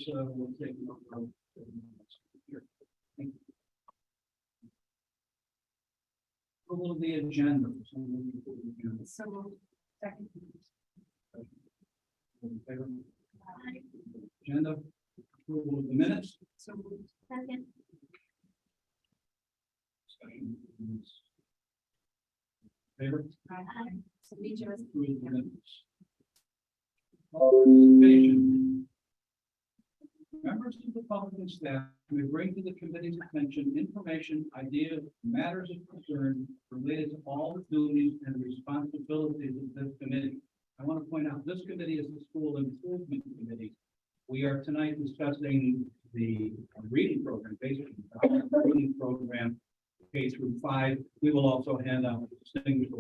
we'll take a look at here. Thank you. Approval of the agenda. So, second. All in favor? Agenda. Approval of the minutes. So, second. Discussion. Favor? So, we just. Approval of the minutes. Participation. Members of the public and staff may bring to the committee's attention information, ideas, matters of concern related to all the duties and responsibilities of this committee. I want to point out, this committee is the School Improvement Committee. We are tonight discussing the reading program, basically, the reading program, K through 5. We will also hand out distinguished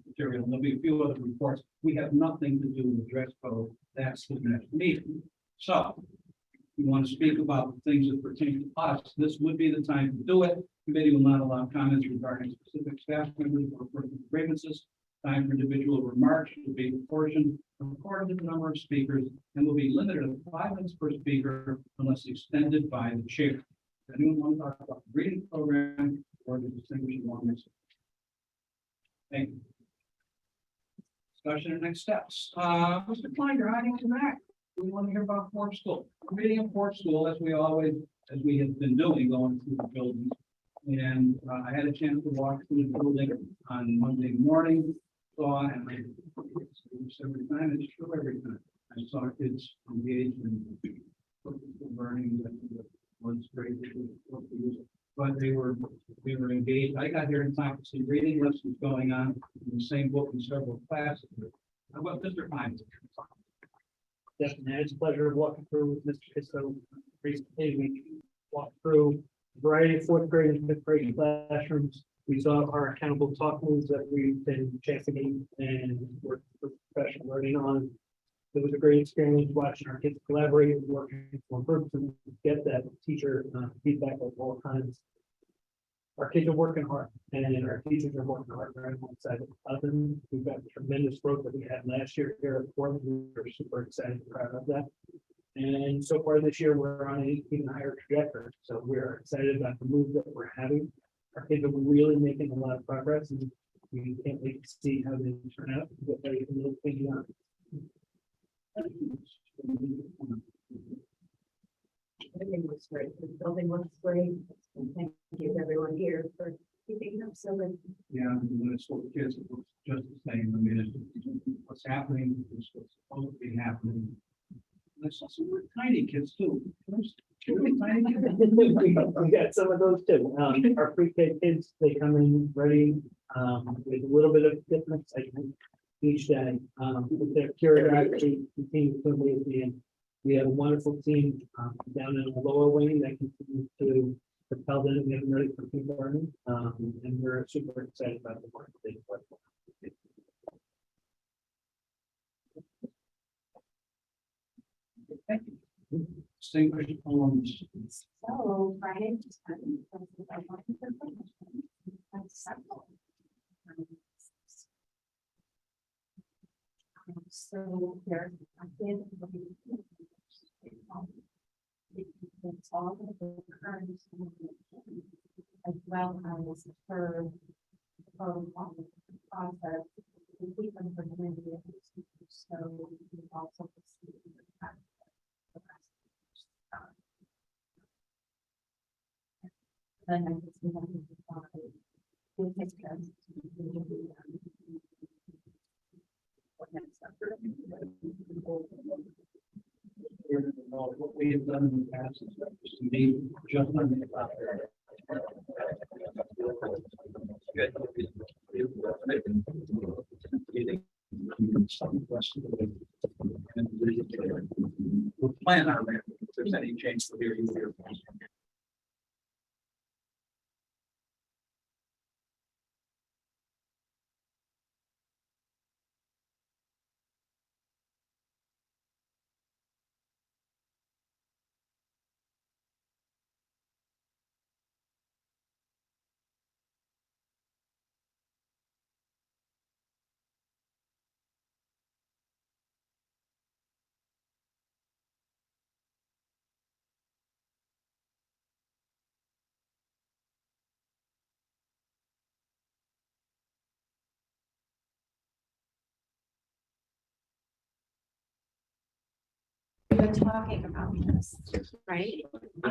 material. There'll be a few other reports. We have nothing to do with dress code. That's the next meeting. So, if you want to speak about things that pertain to us, this would be the time to do it. Committee will not allow comments regarding specific staff members or personal grievances. Time for individual remarks will be proportioned according to the number of speakers and will be limited to 5 minutes per speaker unless extended by the chair. Does anyone want to talk about the reading program or the distinguished moments? Thank you. Discussion and next steps. Mr. Klein, you're hiding in the back. We want to hear about Ford School. Reading of Ford School, as we have been doing, going through the buildings. And I had a chance to walk through the building on Monday morning. Saw, and I every time, it's true every time. I saw kids engaged in learning. That was great. But they were engaged. I got here in time to see reading lessons going on in the same book in several classes. How about Mr. Klein? Definitely, it's a pleasure walking through with Mr. Kisso. Recently, we walked through a variety of 4th grade and 5th grade classrooms. We saw our accountable talk moves that we've been championing and working with professional learning on. It was a great experience watching our kids collaborate, working for groups, and get that teacher feedback of all kinds. Our kids are working hard, and our teachers are working hard right alongside of them. We've got the tremendous growth that we had last year here at Portland. We're super excited and proud of that. And so far this year, we're on an even higher trajectory. So we're excited about the move that we're having. Our kids are really making a lot of progress, and we can't wait to see how they turn out. What they can really figure out. Everything looks great. The building looks great. And thank you to everyone here for keeping them so good. Yeah, when it's for the kids, it looks just the same. I mean, it's what's happening is what's supposed to be happening. There's some tiny kids too. Really tiny kids. We got some of those too. Our pre-K kids, they come in ready with a little bit of different excitement each day. With their curiosity continues to amaze me. And we have a wonderful team down in the lower wing that continues to propel them and get them ready for kindergarten. And we're super excited about the work they do. Thank you. Distinguished alums. So Friday, so there's it's all of the current as well as her process to keep them from many years. So we also then I just want What we have done in the past is just be just on the about. We'll plan on that. If there's any change to here. been talking about this, right?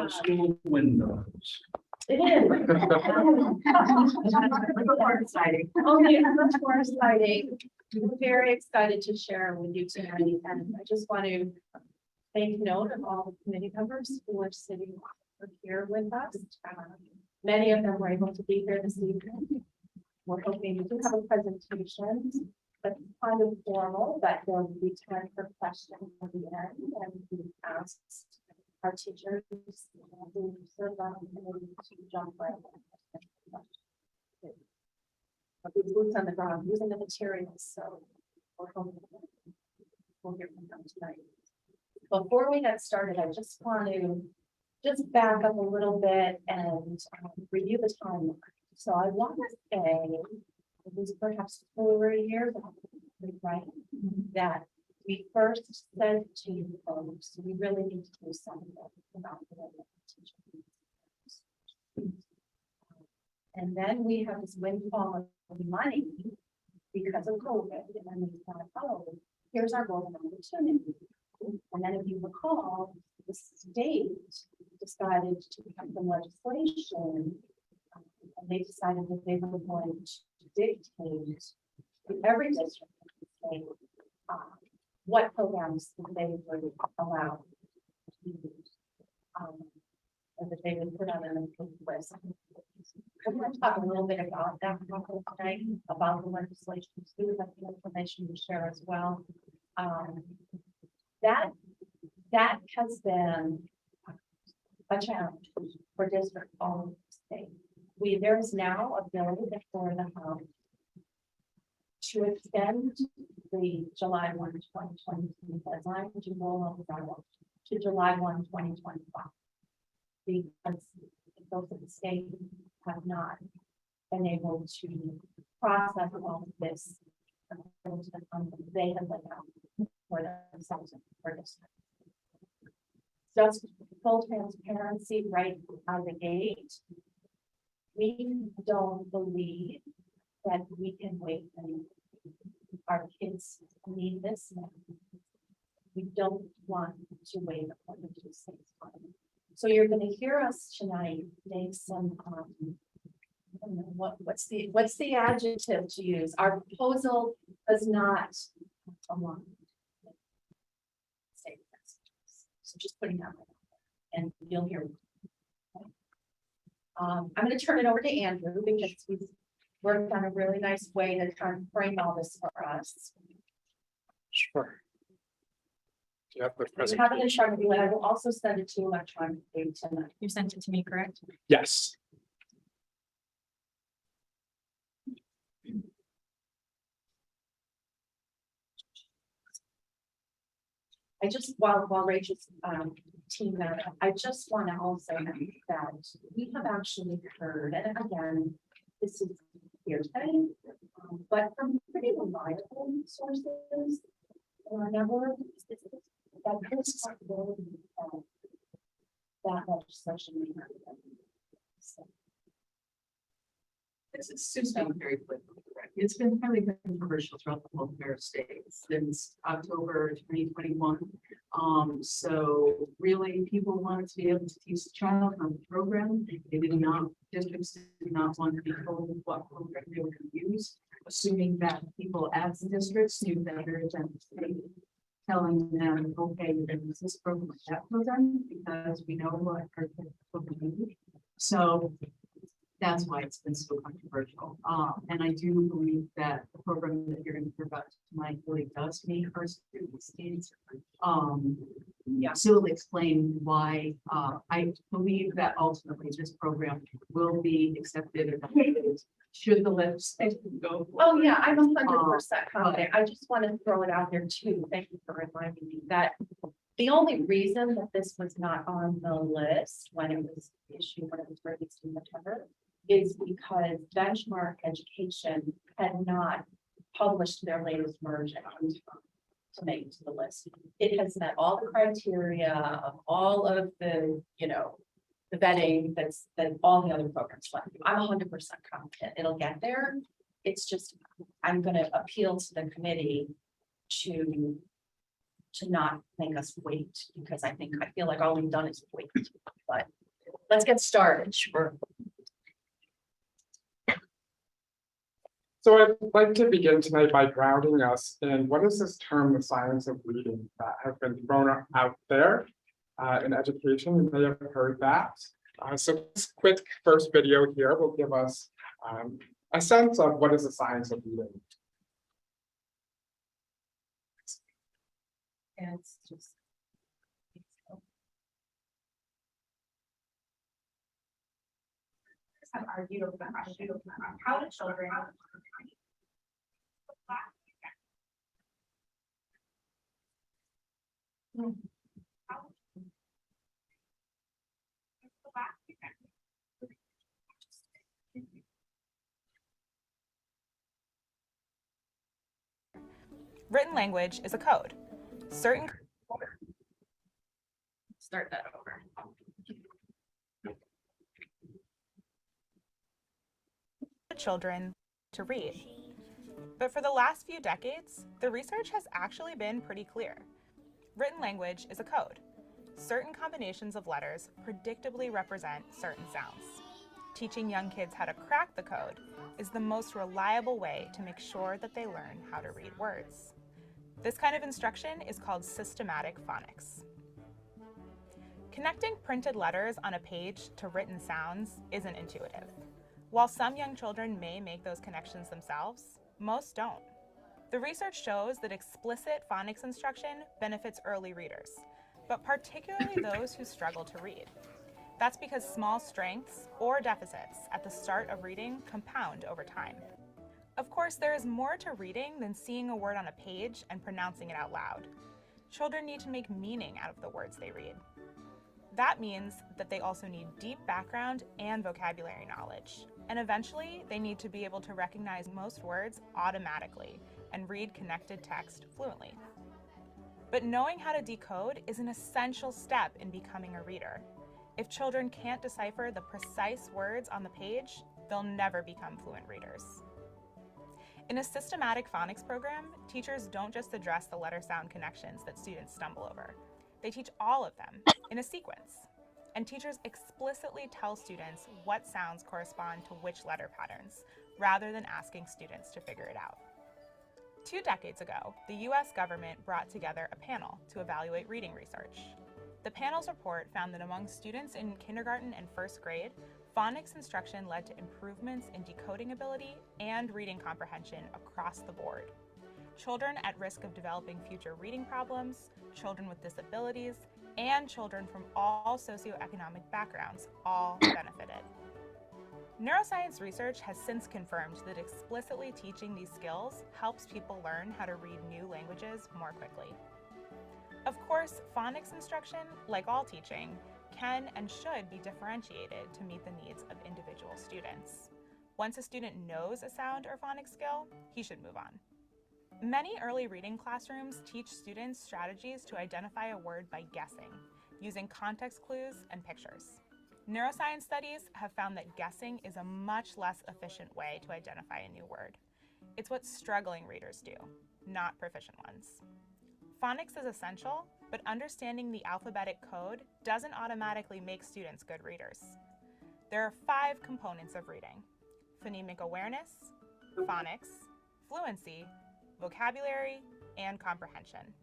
School windows. It is. More exciting. Only much more exciting. I'm very excited to share with you tonight, and I just want to take note of all the committee members who are sitting here with us. Many of them were able to be here this evening. We're hoping to have a presentation, but it's kind of formal, but there will be time for questions at the end, and we ask our teachers who serve on the committee to jump right in. But these boots on the ground, using the materials, so we're hoping we'll hear from them tonight. Before we get started, I just want to back up a little bit and review the timeline. So I want to say, it was perhaps 4 years, right? That we first said to you folks, we really need to do something about the teachers. And then we have this windfall of money because of COVID, and we thought, oh, here's our golden opportunity. And then if you recall, the state decided to have some legislation, and they decided that they were going to dictate to every district in the state what programs they would allow to use, and that they would put on an approved list. I'm going to talk a little bit about that tonight, about the legislation, too, that's the information to share as well. That has been a challenge for districts all over the state. There is now a bill before the House to extend the July 1, 2020 deadline to roll over to July 1, 2025. Because those of the state have not been able to process all of this. They have laid out for themselves and for this. Just full transparency right out of the gate. We don't believe that we can wait and our kids need this now. We don't want to wait according to the state's time. So you're going to hear us tonight make some I don't know what's the adjective to use. Our proposal does not align. So just putting that and you'll hear. I'm going to turn it over to Andrew because he's worked on a really nice way to try and frame all this for us. Sure. Do you have the You have it in presentation? front of you, and I will also send it to you electronically tonight. You sent it to me, correct? Yes. I just, while Rachel's team there, I just want to also note that we have actually heard, and again, this is hearsay, but from pretty reliable sources in our network, that this possibility that legislation may not be. So, This is Susan very quickly, correct? It's been highly controversial throughout the whole entire state since October 2021. So really people wanted to be able to teach the child on the program. They did not, districts did not want to be told what program they were going to use, assuming that people at the districts knew better than the state, telling them, okay, you're going to use this program or that program because we know what our kids are going to need. So that's why it's been so controversial. And I do believe that the program that you're going to hear about tonight really does meet our students' needs. Yeah, so it'll explain why I believe that ultimately this program will be accepted should the legislation go. oh yeah, I'm 100% confident. I just want to throw it out there too. Thank you for reminding me that the only reason that this was not on the list when it was issued, when it was released in September, is because Benchmark Education had not published their latest version to make it to the list. It has met all the criteria of all of the, the vetting that all the other programs went through. I'm 100% confident it'll get there. It's just, I'm going to appeal to the committee to to not make us wait, because I feel like all we've done is wait, but let's get started. Sure. So I'd like to begin tonight by grounding us in what is this term, the science of reading, that has been thrown out there in education. You may have heard that. So this quick first video here will give us a sense of what is the science of reading. And it's just. Have argued over how do children. Written language is a code. Certain Start that over. children to read. But for the last few decades, the research has actually been pretty clear. Written language is a code. Certain combinations of letters predictably represent certain sounds. Teaching young kids how to crack the code is the most reliable way to make sure that they learn how to read words. This kind of instruction is called systematic phonics. Connecting printed letters on a page to written sounds isn't intuitive. While some young children may make those connections themselves, most don't. The research shows that explicit phonics instruction benefits early readers, but particularly those who struggle to read. That's because small strengths or deficits at the start of reading compound over time. Of course, there is more to reading than seeing a word on a page and pronouncing it out loud. Children need to make meaning out of the words they read. That means that they also need deep background and vocabulary knowledge, and eventually they need to be able to recognize most words automatically and read connected text fluently. But knowing how to decode is an essential step in becoming a reader. If children can't decipher the precise words on the page, they'll never become fluent readers. In a systematic phonics program, teachers don't just address the letter-sound connections that students stumble over. They teach all of them in a sequence. And teachers explicitly tell students what sounds correspond to which letter patterns, rather than asking students to figure it out. 2 decades ago, the US government brought together a panel to evaluate reading research. The panel's report found that among students in kindergarten and first grade, phonics instruction led to improvements in decoding ability and reading comprehension across the board. Children at risk of developing future reading problems, children with disabilities, and children from all socioeconomic backgrounds all benefited. Neuroscience research has since confirmed that explicitly teaching these skills helps people learn how to read new languages more quickly. Of course, phonics instruction, like all teaching, can and should be differentiated to meet the needs of individual students. Once a student knows a sound or phonics skill, he should move on. Many early reading classrooms teach students strategies to identify a word by guessing, using context clues and pictures. Neuroscience studies have found that guessing is a much less efficient way to identify a new word. It's what struggling readers do, not proficient ones. Phonics is essential, but understanding the alphabetic code doesn't automatically make students good readers. There are 5 components of reading: phonemic awareness, phonics, fluency, vocabulary, and comprehension.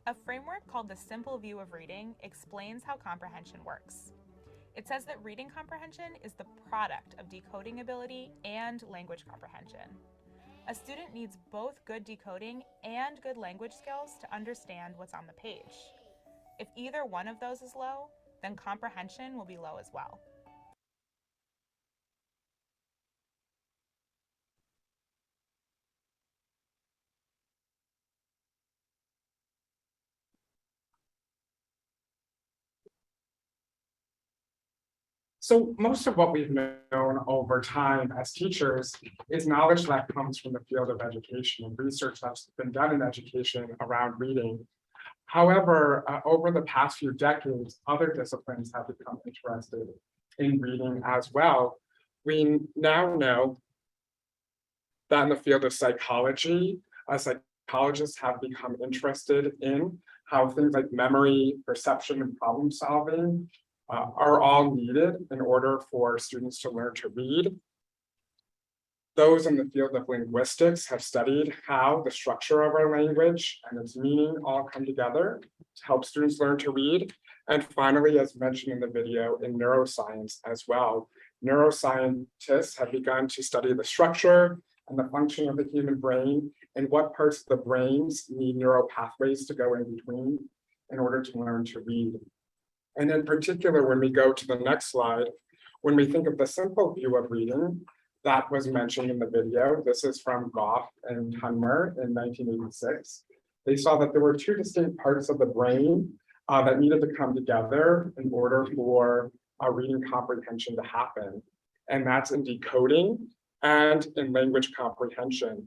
A framework called the Simple View of Reading explains how comprehension works. It says that reading comprehension is the product of decoding ability and language comprehension. A student needs both good decoding and good language skills to understand what's on the page. If either one of those is low, then comprehension will be low as well. So most of what we've known over time as teachers is knowledge that comes from the field of education and research that's been done in education around reading. However, over the past few decades, other disciplines have become interested in reading as well. We now know that in the field of psychology, psychologists have become interested in how things like memory, perception, and problem solving are all needed in order for students to learn to read. Those in the field of linguistics have studied how the structure of our language and its meaning all come together to help students learn to read. And finally, as mentioned in the video, in neuroscience as well, neuroscientists have begun to study the structure and the function of the human brain and what parts of the brains need neural pathways to go in between in order to learn to read. And in particular, when we go to the next slide, when we think of the simple view of reading, that was mentioned in the video. This is from Goff and Hunmer in 1986. They saw that there were two distinct parts of the brain that needed to come together in order for reading comprehension to happen. And that's in decoding and in language comprehension.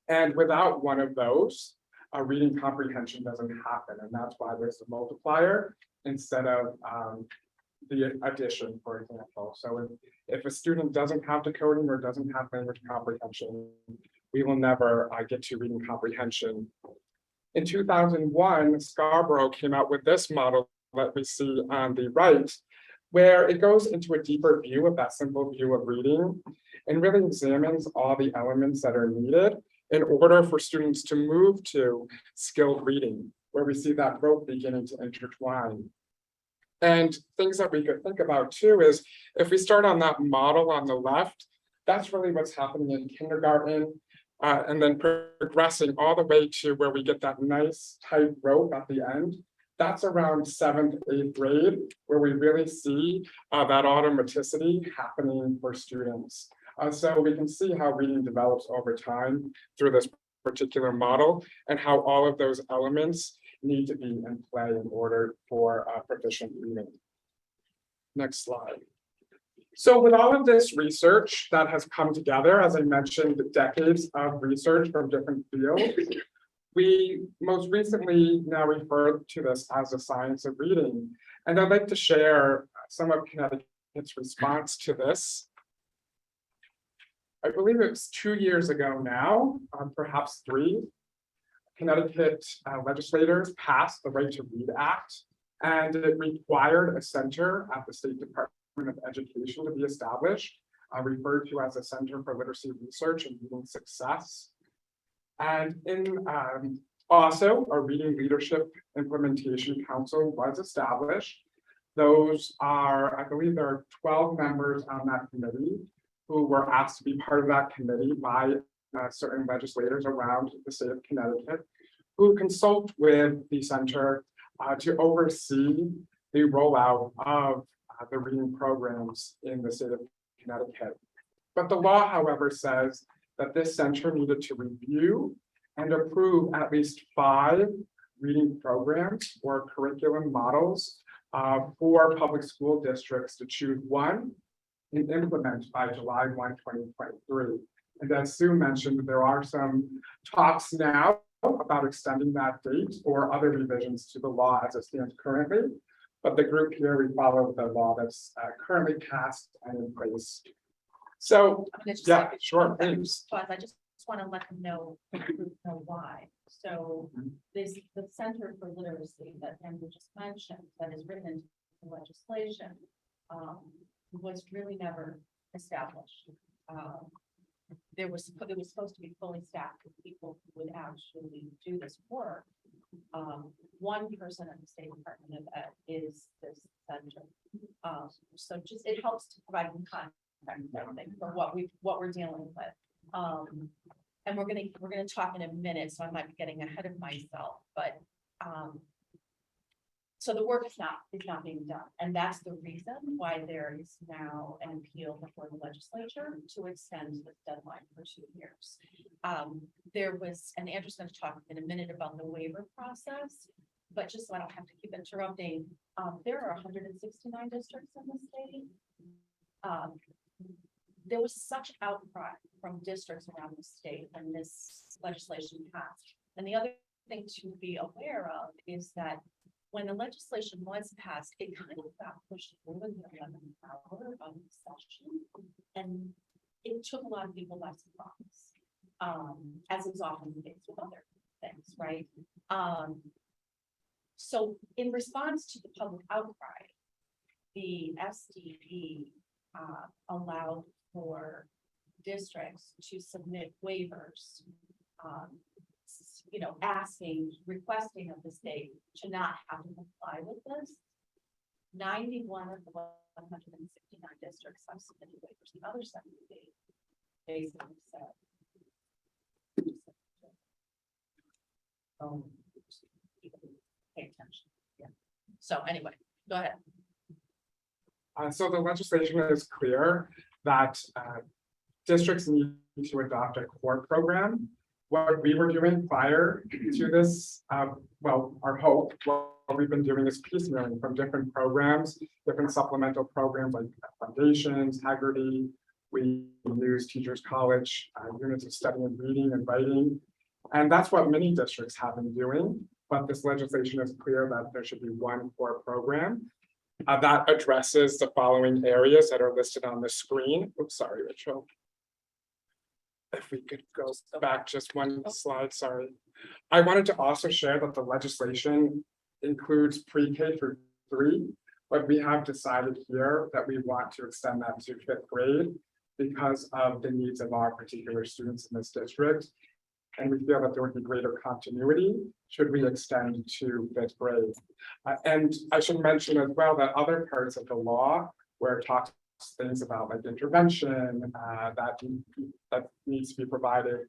And without one of those, reading comprehension doesn't happen. And that's why there's a multiplier instead of the addition, for example. So if a student doesn't have decoding or doesn't have language comprehension, we will never get to reading comprehension. In 2001, Scarborough came out with this model that we see on the right, where it goes into a deeper view of that simple view of reading and really examines all the elements that are needed in order for students to move to skilled reading, where we see that rope beginning to intertwine. And things that we could think about too is if we start on that model on the left, that's really what's happening in kindergarten, and then progressing all the way to where we get that nice tight rope at the end. That's around 7th, 8th grade, where we really see that automaticity happening for students. So we can see how reading develops over time through this particular model and how all of those elements need to be in play in order for proficient reading. Next slide. So with all of this research that has come together, as I mentioned, decades of research from different fields, we most recently now refer to this as the science of reading. And I'd like to share some of Connecticut's response to this. I believe it was 2 years ago now, perhaps 3. Connecticut legislators passed the Right to Read Act, and it required a center at the State Department of Education to be established, referred to as a Center for Literacy Research and Reading Success. And also a Reading Leadership Implementation Council was established. Those are, I believe there are 12 members on that committee who were asked to be part of that committee by certain legislators around the state of Connecticut, who consult with the center to oversee the rollout of the reading programs in the state of Connecticut. But the law, however, says that this center needed to review and approve at least 5 reading programs or curriculum models for public school districts to choose one and implement by July 1, 2023. And as Sue mentioned, there are some talks now about extending that date or other revisions to the law as it stands currently. But the group here, we follow the law that's currently passed and in place. So, yeah, sure, thanks. So I just want to let them know why. So this, the Center for Literacy that Andrew just mentioned, that is written into the legislation, was really never established. It was supposed to be fully staffed with people who would actually do this work. One person at the State Department of Ed is this center. So just, it helps to provide them context, I think, for what we're dealing with. And we're gonna talk in a minute, so I might be getting ahead of myself, but so the work is not being done, and that's the reason why there is now an appeal before the legislature to extend the deadline for 2 years. There was, and Andrew's going to talk in a minute about the waiver process, but just so I don't have to keep interrupting, there are 169 districts in the state. There was such outcry from districts around the state when this legislation passed. And the other thing to be aware of is that when the legislation was passed, it kind of got pushed over the 11th hour of the session, and it took a lot of people by surprise. as is often the case with other things, right? So in response to the public outcry, the SDE allowed for districts to submit waivers, requesting of the state to not have to comply with this. 91 of the 169 districts have submitted waivers. The other 78 basically said. Pay attention. Yeah. So anyway, go ahead. So the legislation is clear that districts need to adopt a core program. What we were doing prior to this, our hope, what we've been doing is piecemealing from different programs, different supplemental programs like foundations, Haggerty. We use Teachers College, units of study and reading and writing. And that's what many districts have been doing. But this legislation is clear that there should be one core program that addresses the following areas that are listed on the screen. Oops, sorry, Rachel. If we could go back just one slide, sorry. I wanted to also share that the legislation includes pre-K through 3, but we have decided here that we want to extend that to 5th grade because of the needs of our particular students in this district. And we feel that there would be greater continuity should we extend to 5th grade. And I should mention as well that other parts of the law where it talks things about like intervention that needs to be provided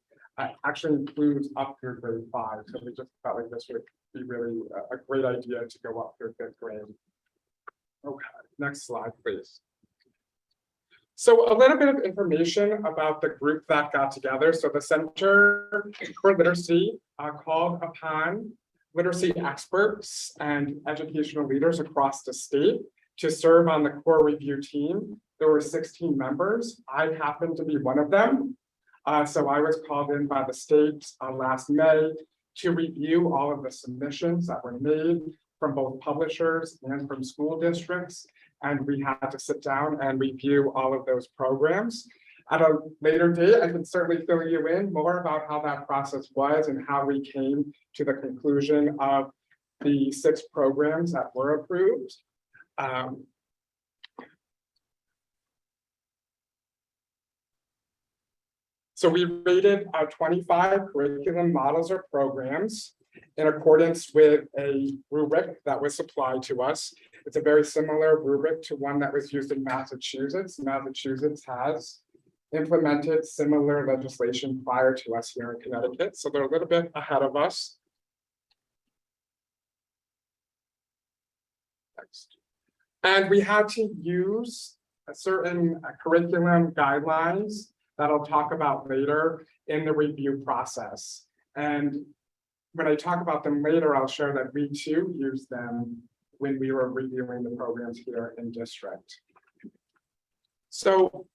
actually includes up through grade 5. So we just felt like this would be really a great idea to go up through 5th grade. Okay, next slide, please. So a little bit of information about the group that got together. So the Center for Literacy called upon literacy experts and educational leaders across the state to serve on the core review team. There were 16 members. I happened to be one of them. So I was called in by the state last May to review all of the submissions that were made from both publishers and from school districts. And we had to sit down and review all of those programs. At a later date, I can certainly fill you in more about how that process was and how we came to the conclusion of the 6 programs that were approved. So we rated 25 curriculum models or programs in accordance with a rubric that was supplied to us. It's a very similar rubric to one that was used in Massachusetts. Massachusetts has implemented similar legislation prior to us here in Connecticut, so they're a little bit ahead of us. Next. And we had to use a certain curriculum guidelines that I'll talk about later in the review process. And when I talk about them later, I'll share that we too use them when we were reviewing the programs here in district. So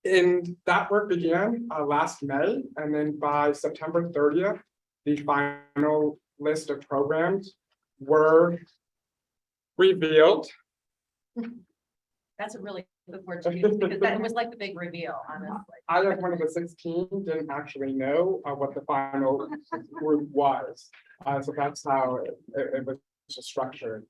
that work began last May, and then by September 30th, the final list of programs were revealed. That's a really good word to use because that was like the big reveal, honestly. I, like one of the 16, didn't actually know what the final group was. So that's how it was structured.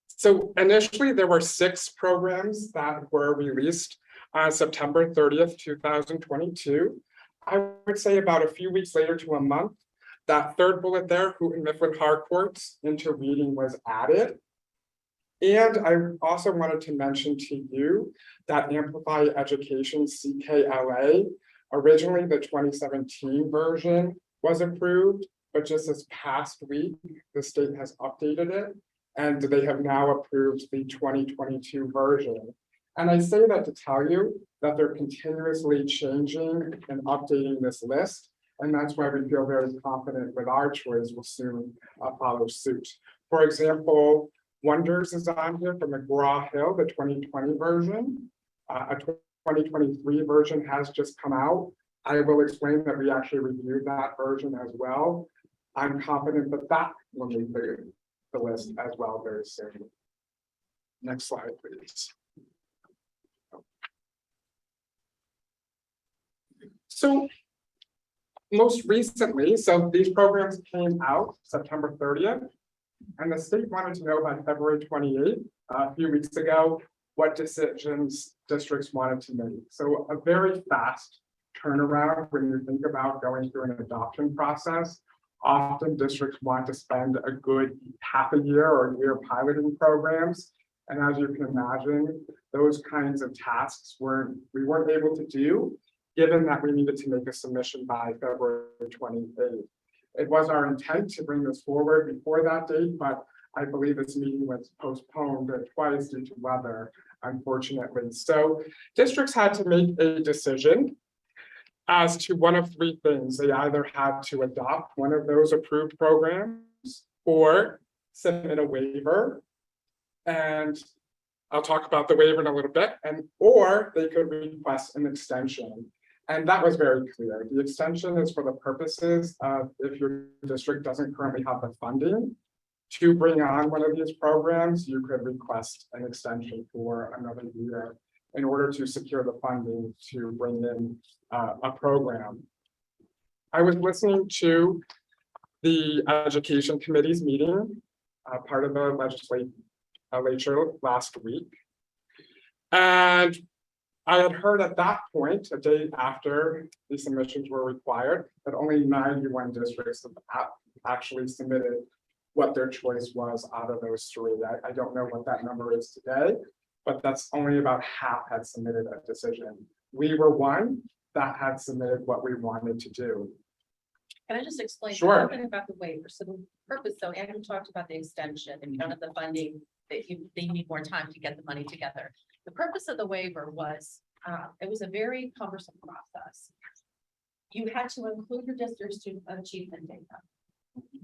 So initially, there were 6 programs that were released on September 30th, 2022. I would say about a few weeks later to a month, that third bullet there, Houghton Mifflin Harcourt's into reading was added. And I also wanted to mention to you that Amplify Education CKLA, originally the 2017 version was approved, but just this past week, the state has updated it and they have now approved the 2022 version. And I say that to tell you that they're continuously changing and updating this list. And that's why we feel very confident with our choice will soon follow suit. For example, Wonders is on here from McGraw-Hill, the 2020 version. A 2023 version has just come out. I will explain that we actually reviewed that version as well. I'm confident that that will make the list as well very soon. Next slide, please. So most recently, so these programs came out September 30th, and the state wanted to know by February 28th, a few weeks ago, what decisions districts wanted to make. So a very fast turnaround when you think about going through an adoption process. Often districts want to spend a good half a year or a year piloting programs. And as you can imagine, those kinds of tasks we weren't able to do, given that we needed to make a submission by February 28th. It was our intent to bring this forward before that date, but I believe this meeting was postponed twice due to weather, unfortunately. So districts had to make a decision as to one of three things. They either had to adopt one of those approved programs or submit a waiver. And I'll talk about the waiver in a little bit, or they could request an extension. And that was very clear. The extension is for the purposes of if your district doesn't currently have the funding to bring on one of these programs, you could request an extension for another year in order to secure the funding to bring in a program. I was listening to the Education Committee's meeting, part of the legislature last week. And I had heard at that point, a day after the submissions were required, that only 91 districts have actually submitted what their choice was out of those three. I don't know what that number is today, but that's only about half had submitted a decision. We were one that had submitted what we wanted to do. Can I just explain a Sure. little bit about the waiver? So the purpose, so Andrew talked about the extension, if you don't have the funding, that they need more time to get the money together. The purpose of the waiver was, it was a very cumbersome process. You had to include your district's student achievement data.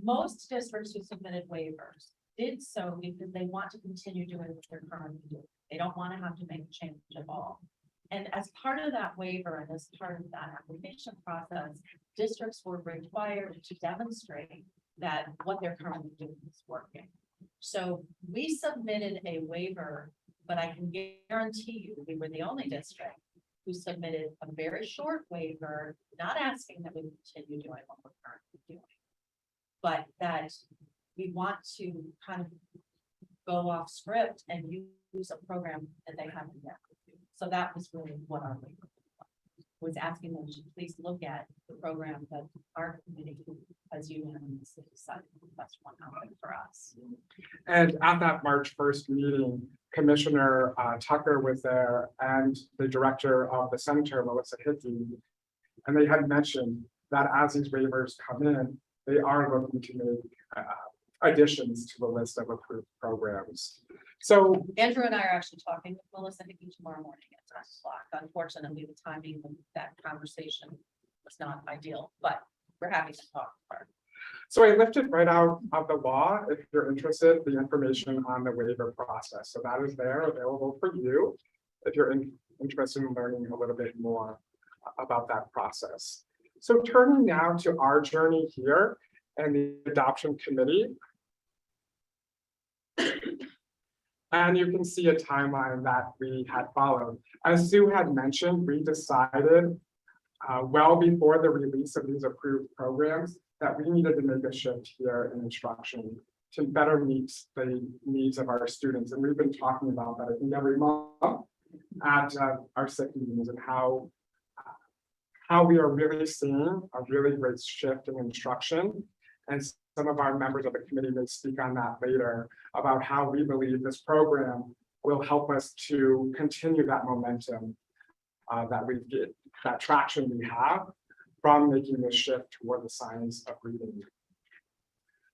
Most districts who submitted waivers did so because they want to continue doing what they're currently doing. They don't want to have to make a change at all. And as part of that waiver and as part of that application process, districts were required to demonstrate that what they're currently doing is working. So we submitted a waiver, but I can guarantee you, we were the only district who submitted a very short waiver, not asking that we continue doing what we're currently doing, but that we want to kind of go off script and use a program that they haven't yet. So that was really what our waiver was asking them to please look at the program that our committee has unanimously decided the best one out for us. And at that March 1st meeting, Commissioner Tucker was there and the director of the Center, Melissa Hickey. And they had mentioned that as these waivers come in, they are looking to make additions to the list of approved programs. So Andrew and I are actually talking with Melissa Hickey tomorrow morning at 10 o'clock. Unfortunately, the timing of that conversation was not ideal, but we're happy to talk to her. So I lifted right out of the law, if you're interested, the information on the waiver process. So that is there available for you if you're interested in learning a little bit more about that process. So turning now to our journey here and the adoption committee. And you can see a timeline that we had followed. As Sue had mentioned, we decided well before the release of these approved programs that we needed to make a shift here in instruction to better meet the needs of our students. And we've been talking about that, I think, every month at our SIC meetings and how we are really seeing a really great shift in instruction. And some of our members of the committee may speak on that later about how we believe this program will help us to continue that momentum that traction we have from making this shift toward the science of reading.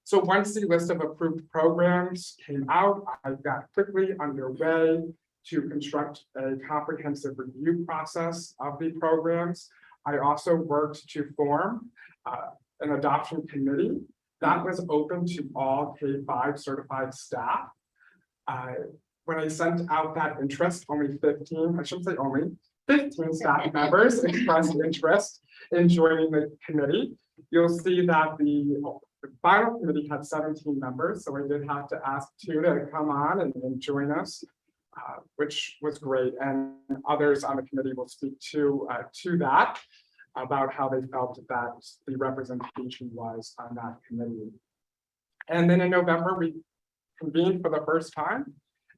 So once the list of approved programs came out, I got quickly underway to construct a comprehensive review process of the programs. I also worked to form an adoption committee that was open to all K-5 certified staff. When I sent out that interest, only 15, I shouldn't say only, 15 staff members expressed interest in joining the committee. You'll see that the final committee had 17 members, so I did have to ask 2 to come on and join us, which was great. And others on the committee will speak to that. about how they felt that the representation was on that committee. And then in November, we convened for the first time,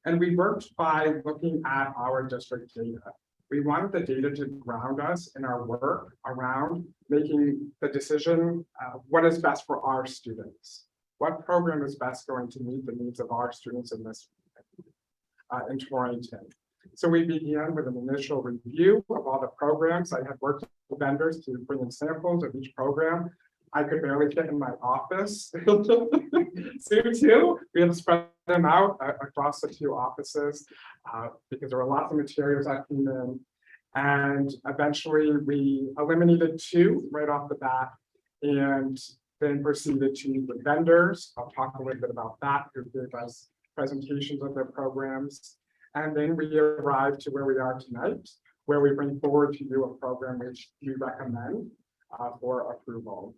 and we worked by looking at our district data. We wanted the data to ground us in our work around making the decision, what is best for our students? What program is best going to meet the needs of our students in this, in Torrington? So we began with an initial review of all the programs. I had worked with vendors to bring in samples of each program. I could barely fit in my office. Sue too, we had to spread them out across the two offices because there were lots of materials that came in. And eventually we eliminated two right off the bat and then proceeded to meet with vendors. I'll talk a little bit about that, who gave us presentations of their programs. And then we arrived to where we are tonight, where we bring forward to you a program which we recommend for approval.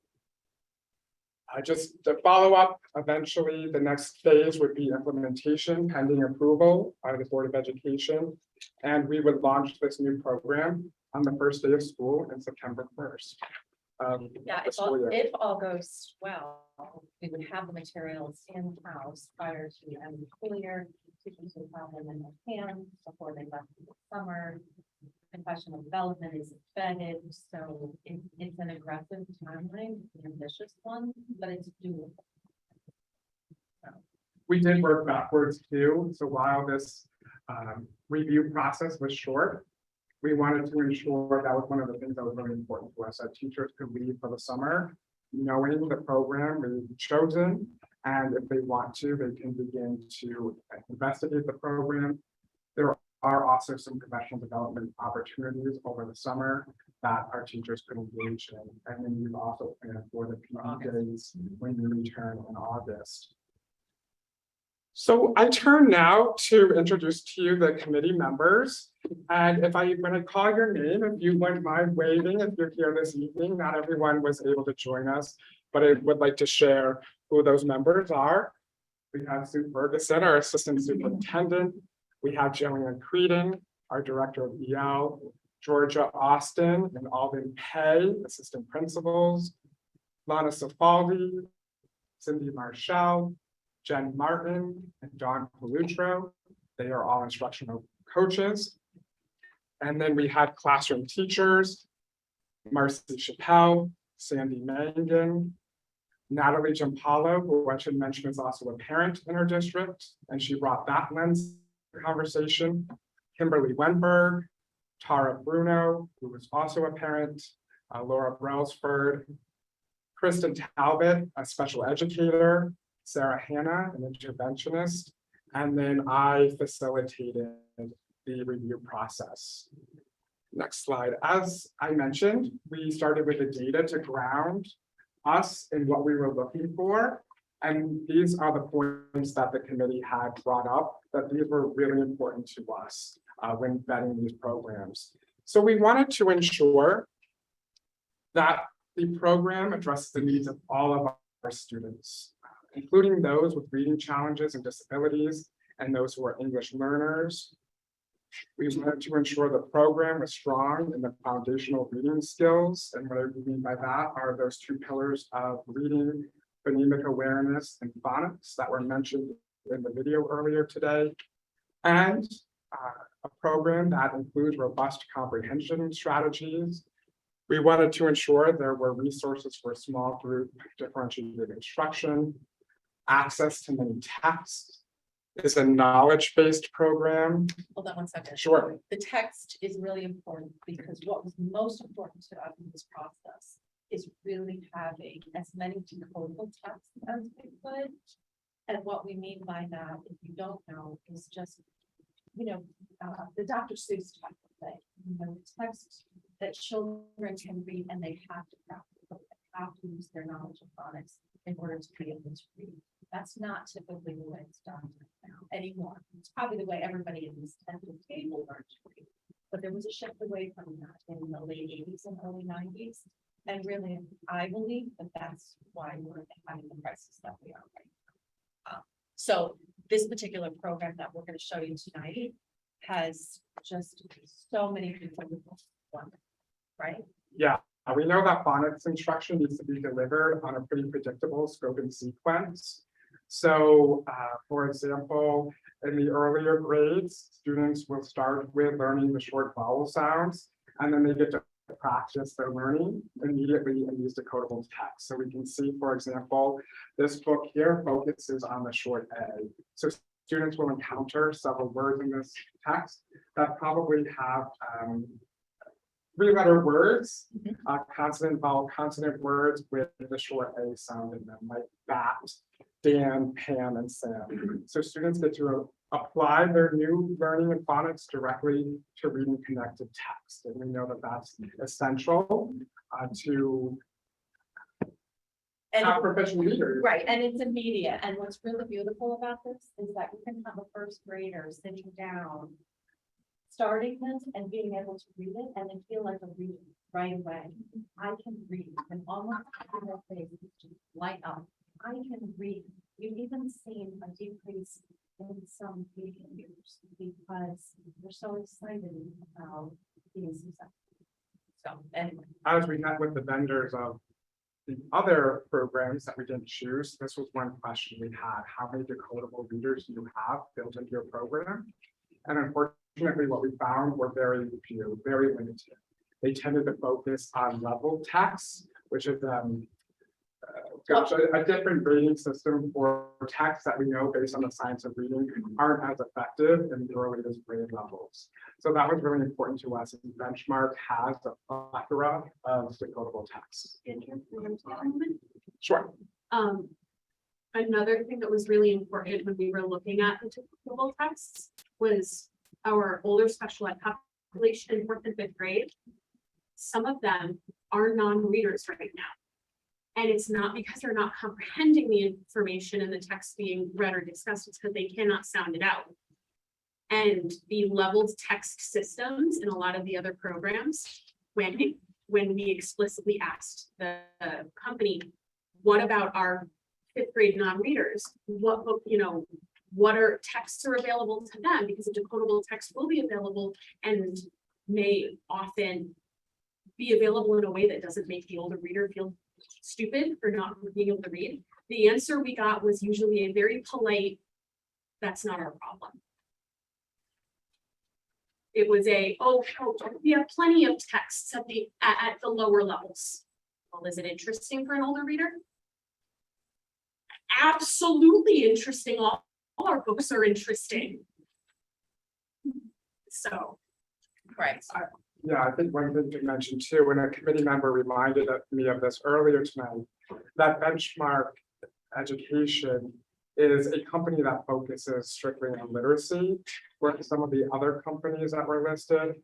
Just to follow up, eventually the next phase would be implementation pending approval by the Board of Education. And we would launch this new program on the first day of school in September 1st. Yeah, if all goes well, we would have the materials in-house prior to the end of the school year. Teachers would have them in their hands before they left for the summer. Professional development is embedded, so it's an aggressive timeline, an ambitious one, but it's doable. We did work backwards too. So while this review process was short, we wanted to ensure that was one of the things that was really important to us, that teachers could leave for the summer, knowing the program we've chosen. And if they want to, they can begin to investigate the program. There are also some professional development opportunities over the summer that our teachers could engage in. And then we've also planned for the PE days when we return in August. So I turn now to introduce to you the committee members. And when I call your name, if you wouldn't mind waving, if you're here this evening, not everyone was able to join us, but I would like to share who those members are. We have Sue Ferguson, our assistant superintendent. We have Joanne Creedon, our director of EL, Georgia Austin and Alden Pay, assistant principals, Lana Safaldi, Cindy Marshall, Jen Martin, and Dawn Palutro. They are all instructional coaches. And then we had classroom teachers, Marcy Chappelle, Sandy Mangan, Natalie Giampalo, who I should mention is also a parent in her district, and she brought that lens to the conversation. Kimberly Wenberg, Tara Bruno, who was also a parent, Laura Brailsford, Kristen Talbot, a special educator, Sarah Hanna, an interventionist, and then I facilitated the review process. Next slide. As I mentioned, we started with the data to ground us in what we were looking for. And these are the points that the committee had brought up, that these were really important to us when vetting these programs. So we wanted to ensure that the program addresses the needs of all of our students, including those with reading challenges and disabilities, and those who are English learners. We wanted to ensure the program was strong in the foundational reading skills. And what I mean by that are those two pillars of reading, phonemic awareness, and phonics that were mentioned in the video earlier today. And a program that includes robust comprehension strategies. We wanted to ensure there were resources for small group differentiated instruction, access to many texts. It's a knowledge-based program. Hold on 1 second. Sure. The text is really important because what was most important to us in this process is really having as many decodable texts as we could. And what we mean by that, if you don't know, is just, the Dr. Seuss type of thing, text that children can read and they have to practice, they have to use their knowledge of phonics in order to be able to read. That's not typically the way it's done now anymore. It's probably the way everybody in this table learned to read. But there was a shift away from that in the late 80s and early 90s. And really, I believe that that's why we're having the crisis that we are right now. So this particular program that we're going to show you tonight has just so many people, right? Yeah, We know that phonics instruction needs to be delivered on a pretty predictable scope and sequence. So, for example, in the earlier grades, students will start with learning the short vowel sounds, and then they get to practice their learning immediately in these decodable texts. So we can see, for example, this book here focuses on the short A. So students will encounter several words in this text that probably have 3-letter words, consonant, vowel, consonant words with the short A sound in them, like bat, Dan, Pam, and Sam. So students get to apply their new learning in phonics directly to reading connected text. And we know that that's essential to have proficient readers. Right, and it's immediate, and what's really beautiful about this is that you can have a first grader sitting down, starting this and being able to read it, and then feel like a reader right away. I can read, and almost their face just light up. I can read. You've even seen a decrease in some behaviors because they're so excited about being successful. So, and As we met with the vendors of the other programs that we didn't choose, this was one question we had: how many decodable readers do you have built into your program? And unfortunately, what we found were very few, very limited. They tended to focus on level text, which is a different grading system for texts that we know based on the science of reading aren't as effective in the earliest grade levels. So that was really important to us. And Benchmark has a plethora of decodable texts. Sure. Another thing that was really important when we were looking at the decodable texts was our older special ed population in 4th and 5th grade. Some of them are non-readers right now. And it's not because they're not comprehending the information in the text being read or discussed, it's because they cannot sound it out. And the leveled text systems in a lot of the other programs, when we explicitly asked the company, what about our 5th grade non-readers? What are texts are available to them? Because a decodable text will be available and may often be available in a way that doesn't make the older reader feel stupid for not being able to read. The answer we got was usually a very polite, that's not our problem. It was we have plenty of texts at the lower levels. Well, is it interesting for an older reader? Absolutely interesting. All our books are interesting. So. right, Yeah, I think one thing to mention too, when a committee member reminded me of this earlier tonight, that Benchmark Education is a company that focuses strictly on literacy, where some of the other companies that were listed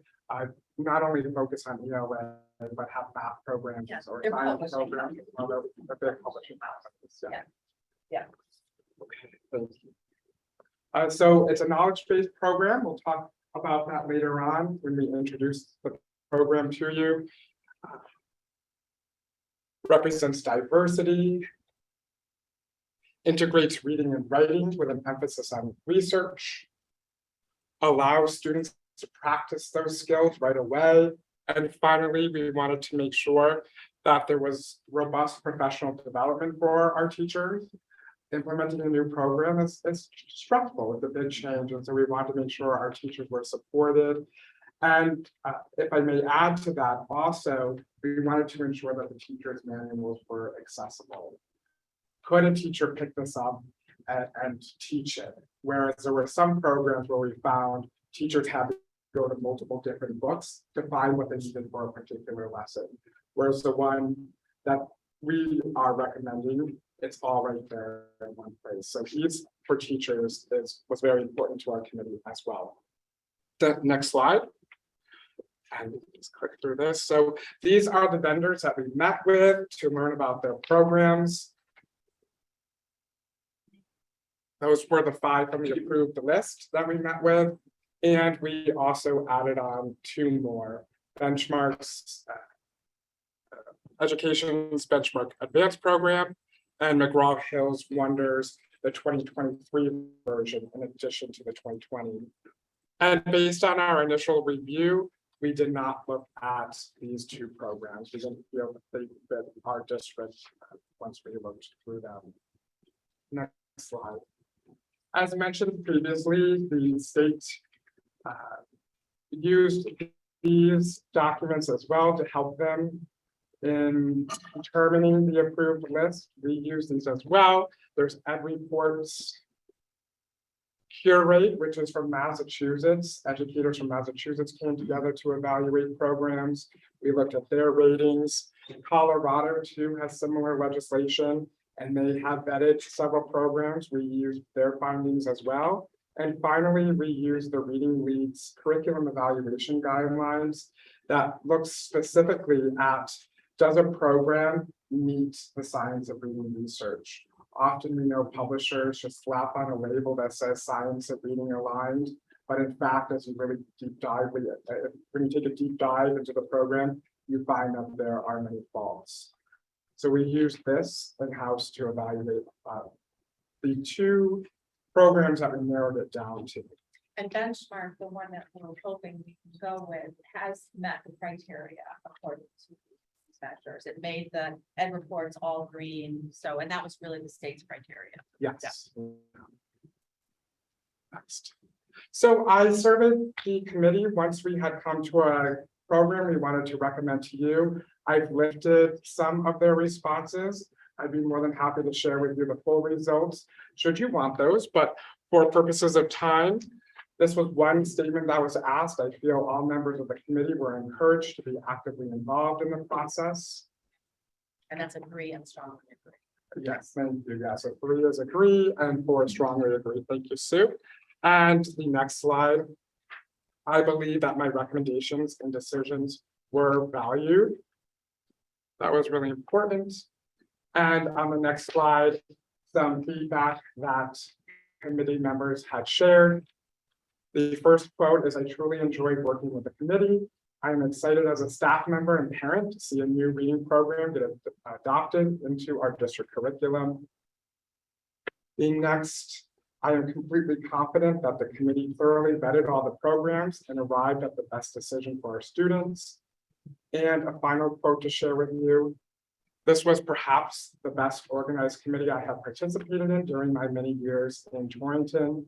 not only focus on ELA, but have math programs Yeah, or they're science publishing. programs. Well, they're big publishing houses, yeah. Yeah. Okay, thank you. So it's a knowledge-based program. We'll talk about that later on when we introduce the program to you. Represents diversity, integrates reading and writing with an emphasis on research, allows students to practice those skills right away. And finally, we wanted to make sure that there was robust professional development for our teachers. Implementing a new program is stressful, it's a big change, and so we want to make sure our teachers were supported. And if I may add to that, also, we wanted to ensure that the teachers' manuals were accessible. Could a teacher pick this up and teach it? Whereas there were some programs where we found teachers had to go to multiple different books to find what they needed for a particular lesson. Whereas the one that we are recommending, it's all right there in one place. So ease for teachers was very important to our committee as well. The next slide. And just click through this. So these are the vendors that we met with to learn about their programs. Those were the 5 from the approved list that we met with. And we also added on 2 more. Benchmarks, Education's Benchmark Advanced Program, and McGraw-Hill's Wonders, the 2023 version in addition to the 2020. And based on our initial review, we did not look at these two programs. We didn't feel that they fit our district once we looked through them. Next slide. As mentioned previously, the state used these documents as well to help them in determining the approved list. We use these as well. There's Ed Reports Curate, which is from Massachusetts. Educators from Massachusetts came together to evaluate programs. We looked at their ratings. Colorado too has similar legislation, and they have vetted several programs. We used their findings as well. And finally, we use the Reading Leads curriculum evaluation guidelines that looks specifically at, does a program meet the science of reading research? Often we know publishers just slap on a label that says science of reading aligned, but in fact, as you really deep dive, when you take a deep dive into the program, you find that there are many faults. So we use this in-house to evaluate the two programs that we narrowed it down to. And benchmark, the one that we're hoping we can go with, has met the criteria according to these measures. It made the Ed reports all green, so, and that was really the state's criteria. Yes. Next. So I surveyed the committee once we had come to a program we wanted to recommend to you. I've listed some of their responses. I'd be more than happy to share with you the full results, should you want those, but for purposes of time, this was one statement that was asked. I feel all members of the committee were encouraged to be actively involved in the process. And that's agree and strongly agree. Yes, thank you. Yeah, so 3 is agree and 4 strongly agree. Thank you, Sue. And the next slide. I believe that my recommendations and decisions were valued. That was really important. And on the next slide, some feedback that committee members had shared. The first quote is, I truly enjoyed working with the committee. I am excited as a staff member and parent to see a new reading program get adopted into our district curriculum. The next, I am completely confident that the committee thoroughly vetted all the programs and arrived at the best decision for our students. And a final quote to share with you. This was perhaps the best organized committee I have participated in during my many years in Torrington.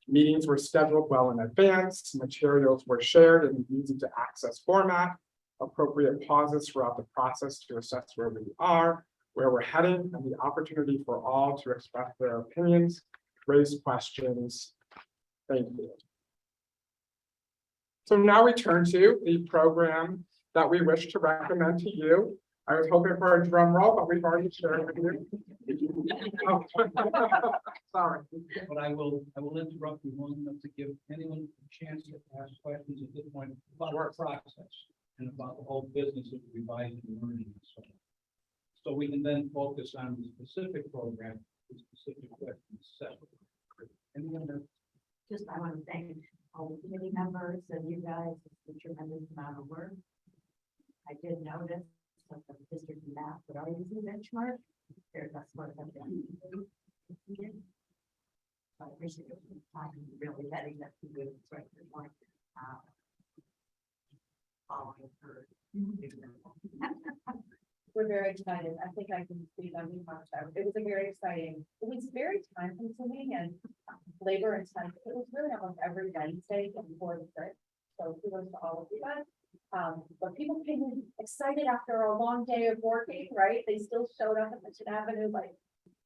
Meetings were scheduled well in advance, materials were shared in an easy to access format, appropriate pauses throughout the process to assess where we are, where we're heading, and the opportunity for all to express their opinions, raise questions. Thank you. So now we turn to the program that we wish to recommend to you. I was hoping for a drum roll, but we've already shared with you. Oh, sorry. But I will interrupt you long enough to give anyone a chance to ask questions at this point about our process and about the whole business of revising and learning and so on. So we can then focus on the specific program, the specific questions set. Anyone else? Just, I want to thank all the committee members and you guys, it's a tremendous amount of work. I did notice that the district math would already be benchmark. That's what I've done. I appreciate it. I'm really betting that we would strike the point. Following her. We're very excited. I think I can speak on behalf of. It was a very exciting, it was very time consuming and labor intensive. It was really almost every Wednesday before the trip. So kudos to all of you guys. But people came in excited after a long day of working, right? They still showed up at Mission Avenue, like,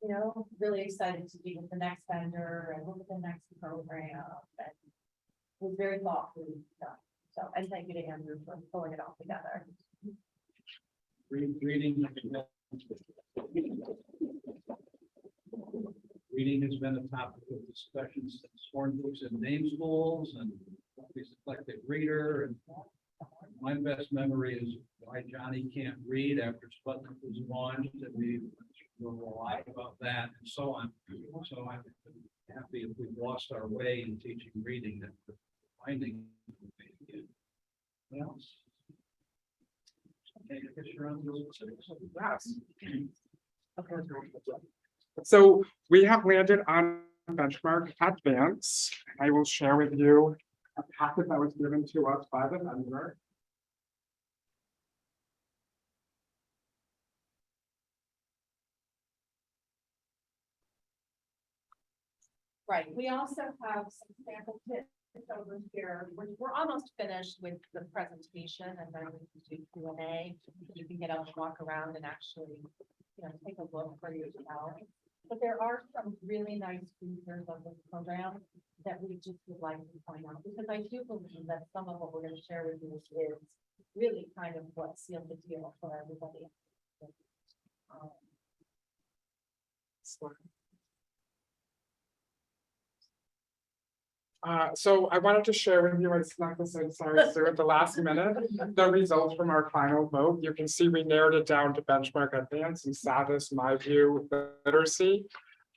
you know, really excited to be with the next vendor and look at the next program. And it was very thoughtfully done. So, and thank you to Andrew for pulling it all together. Reading has been a topic of discussion since Hornbooks and name schools and the eclectic reader. And my best memory is why Johnny can't read after Sputnik was launched, and we were a lot about that and so on. So I'm happy if we've lost our way in teaching reading, that we're finding again. What else? Okay, I guess you're on the specifics. Yes. So we have landed on benchmark advance. I will share with you a packet that was given to us by the vendor. Right, we also have some sample kits over here, we're almost finished with the presentation and then we can do Q&A. You can get out and walk around and actually, take a look for yourself. But there are some really nice features of this program that we just would like to point out, because I do believe that some of what we're going to share with you is really kind of what sealed the deal for everybody. So I wanted to share with you, I snuck this in, sorry, Sue, at the last minute, the results from our final vote. You can see we narrowed it down to benchmark advance and status, my view, literacy.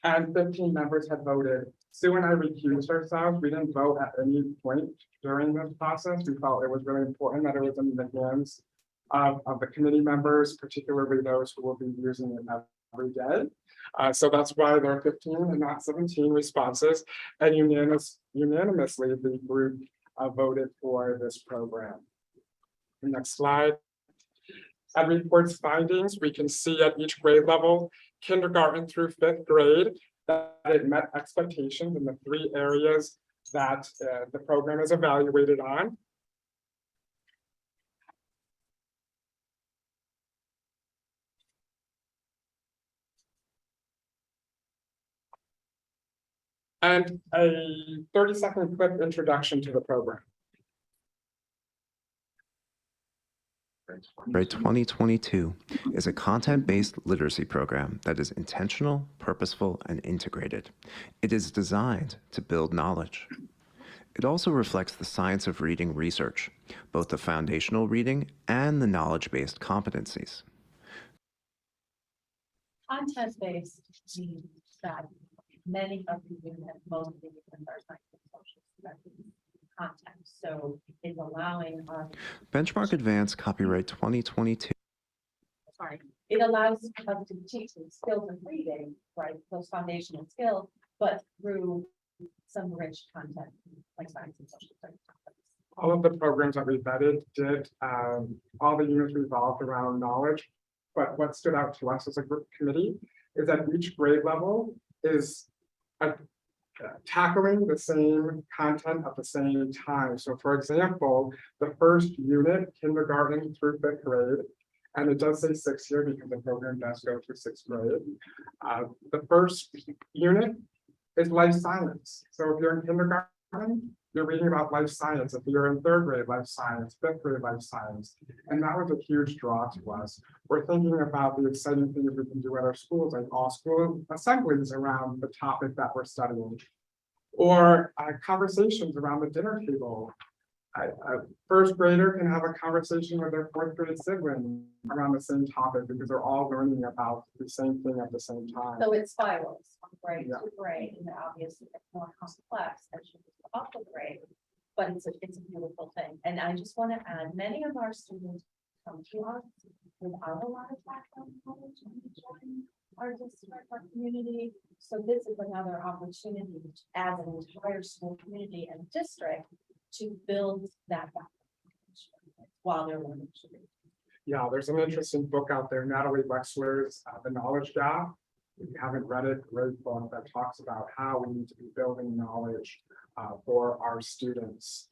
And 15 members had voted. Sue and I recused ourselves. We didn't vote at any point during this process. We felt it was really important that it was in the hands of the committee members, particularly those who will be using it every day. So that's why there are 15 and not 17 responses, and unanimously the group voted for this program. Next slide. At reports findings, we can see at each grade level, kindergarten through 5th grade, that it met expectations in the 3 areas that the program is evaluated on. And a 30-second clip introduction to the program. Grade 2022 is a content-based literacy program that is intentional, purposeful, and integrated. It is designed to build knowledge. It also reflects the science of reading research, both the foundational reading and the knowledge-based competencies. Content-based means that many of the units, most of the units are science and social studies content. So it's allowing us. Benchmark Advance Copyright 2022. Sorry, it allows us to teach them skills of reading, right? Those foundational skills, but through some rich content like science and social studies. All of the programs that we vetted did, all the units revolved around knowledge. But what stood out to us as a group committee is that each grade level is tackling the same content at the same time. So for example, the first unit, kindergarten through 5th grade, and it does say 6th here because the program does go through 6th grade. The first unit is life science. So if you're in kindergarten, you're reading about life science. If you're in 3rd grade, life science, 5th grade, life science. And that was a huge draw to us. We're thinking about the exciting things we can do at our schools, like all school assemblies around the topic that we're studying, or conversations around the dinner table. A 1st grader can have a conversation with their 4th grade sibling around the same topic because they're all learning about the same thing at the same time. So it spirals from grade Yeah. to grade, and obviously it's more complex as you move up the grade, but it's a beautiful thing. And I just want to add, many of our students come to us without a lot of background knowledge when they join our district, our community. So this is another opportunity as an entire school community and district to build that background while they're learning to read. Yeah, there's an interesting book out there, Natalie Wexler's The Knowledge Gap. If you haven't read it, great book that talks about how we need to be building knowledge for our students.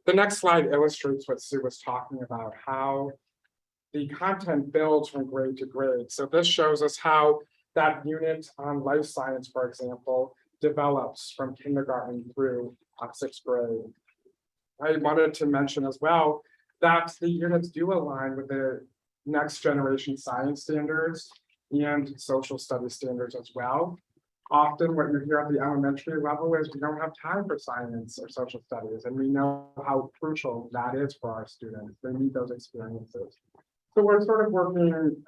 The next slide illustrates what Sue was talking about, how the content builds from grade to grade. So this shows us how that unit on life science, for example, develops from kindergarten through 6th grade. I wanted to mention as well that the units do align with the next generation science standards and social studies standards as well. Often what you hear at the elementary level is we don't have time for science or social studies, and we know how crucial that is for our students. They need those experiences. So we're sort of working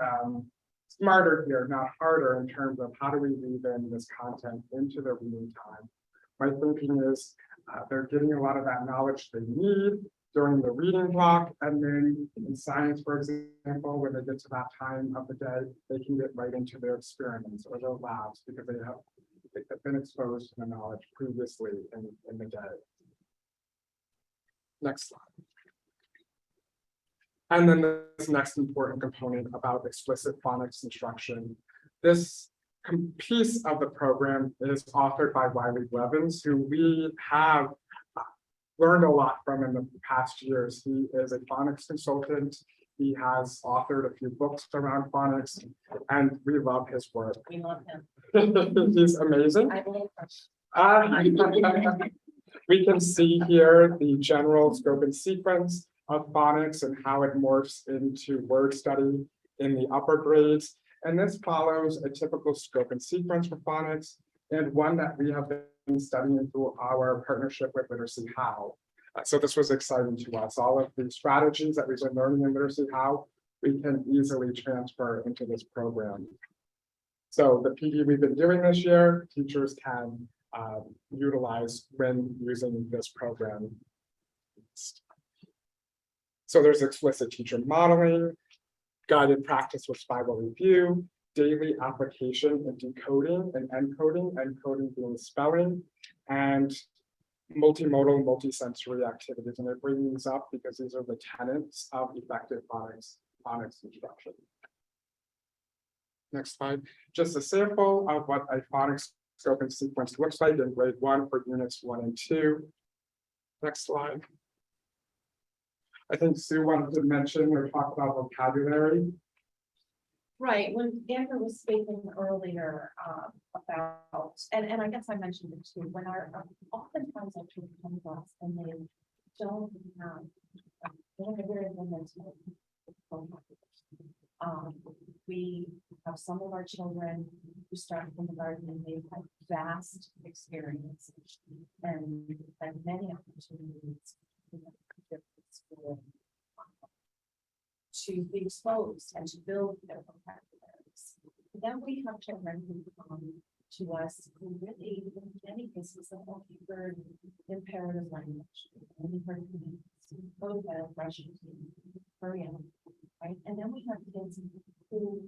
smarter here, not harder, in terms of how do we weave in this content into their reading time. My thinking is they're getting a lot of that knowledge they need during the reading block, and then in science, for example, when they get to that time of the day, they can get right into their experiments or their labs because they've been exposed to the knowledge previously in the day. Next slide. And then this next important component about explicit phonics instruction. This piece of the program is authored by Wiley Blevins, who we have learned a lot from in the past years. He is a phonics consultant. He has authored a few books around phonics, and we love his work. We love him. He's amazing. I will. We can see here the general scope and sequence of phonics and how it morphs into word study in the upper grades. And this follows a typical scope and sequence for phonics, and one that we have been studying through our partnership with Literacy How. So this was exciting to us. All of the strategies that we've been learning in Literacy How, we can easily transfer into this program. So the PD we've been doing this year, teachers can utilize when using this program. So there's explicit teacher modeling, guided practice with spiral review, daily application and decoding and encoding being spelling, and multimodal, multisensory activities. And I bring these up because these are the tenets of effective phonics instruction. Next slide. Just a sample of what a phonics scope and sequence looks like in grade 1 for units 1 and 2. Next slide. I think Sue wanted to mention or talk about vocabulary. Right, when Andrew was speaking earlier about, and I guess I mentioned it too, when oftentimes our children come to us and they don't have a very limited vocabulary. We have some of our children who start kindergarten and they've had vast experience and many opportunities to be exposed and to build their vocabularies. Then we have children who come to us who really, in many cases, have only heard imperative language, only heard Russian, Korean, right? And then we have kids who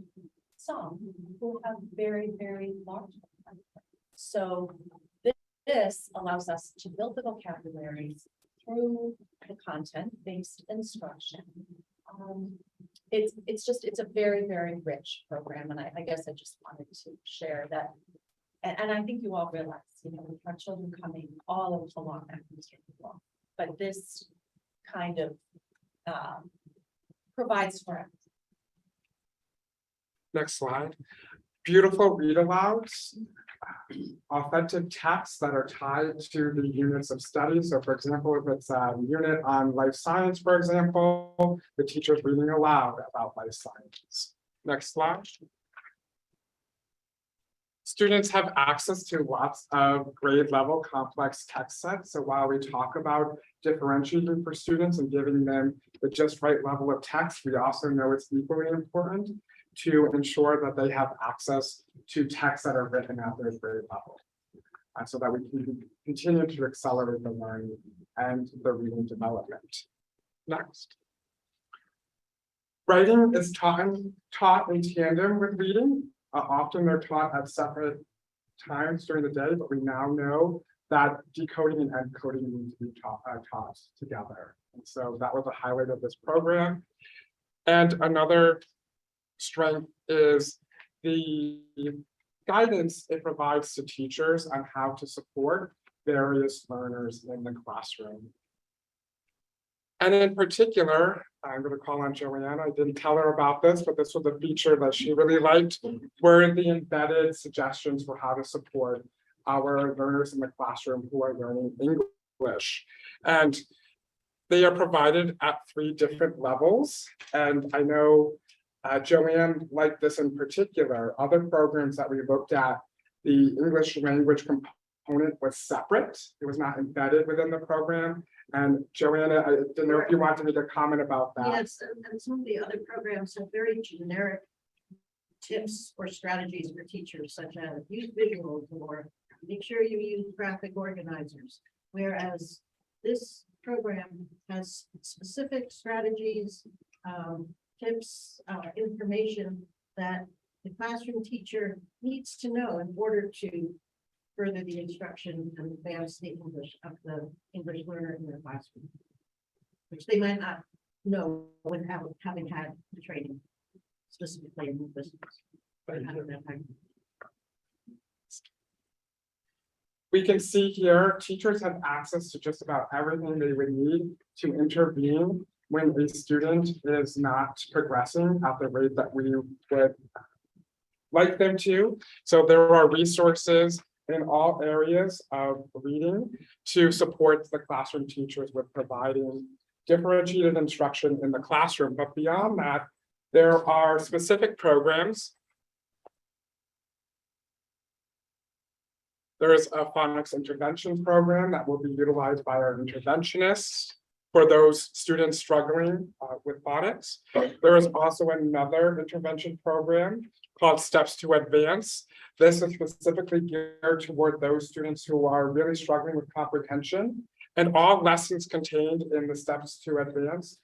have very, very large vocabularies. So this allows us to build the vocabularies through the content-based instruction. It's a very, very rich program, and I guess I just wanted to share that. And I think you all realize, we have children coming all along that continuum, but this kind of provides for it. Next slide. Beautiful read alouds, authentic texts that are tied to the units of study. So for example, if it's a unit on life science, for example, the teacher's reading aloud about life science. Next slide. Students have access to lots of grade level complex text sets. So while we talk about differentiating for students and giving them the just right level of text, we also know it's equally important to ensure that they have access to texts that are written at their grade level. So that we can continue to accelerate the learning and the reading development. Next. Writing is taught in tandem with reading. Often they're taught at separate times during the day, but we now know that decoding and encoding need to be taught together. And so that was a highlight of this program. And another strength is the guidance it provides to teachers on how to support various learners in the classroom. And in particular, I'm going to call on Joanna. I didn't tell her about this, but this was a feature that she really liked, were the embedded suggestions for how to support our learners in the classroom who are learning English. And they are provided at 3 different levels. And I know Joanne liked this in particular. Other programs that we looked at, the English language component was separate. It was not embedded within the program. And Joanna, I didn't know if you wanted me to comment about that. Yes, and some of the other programs have very generic tips or strategies for teachers, such as use visuals or make sure you use graphic organizers. Whereas this program has specific strategies, tips, information that the classroom teacher needs to know in order to further the instruction and advance the English of the English learner in their classroom, which they might not know without having had the training specifically in this. We can see here, teachers have access to just about everything they would need to intervene when a student is not progressing at the rate that we would like them to. So there are resources in all areas of reading to support the classroom teachers with providing differentiated instruction in the classroom. But beyond that, there are specific programs. There is a phonics intervention program that will be utilized by our interventionists for those students struggling with phonics. There is also another intervention program called Steps to Advance. This is specifically geared toward those students who are really struggling with comprehension, and all lessons contained in the Steps to Advance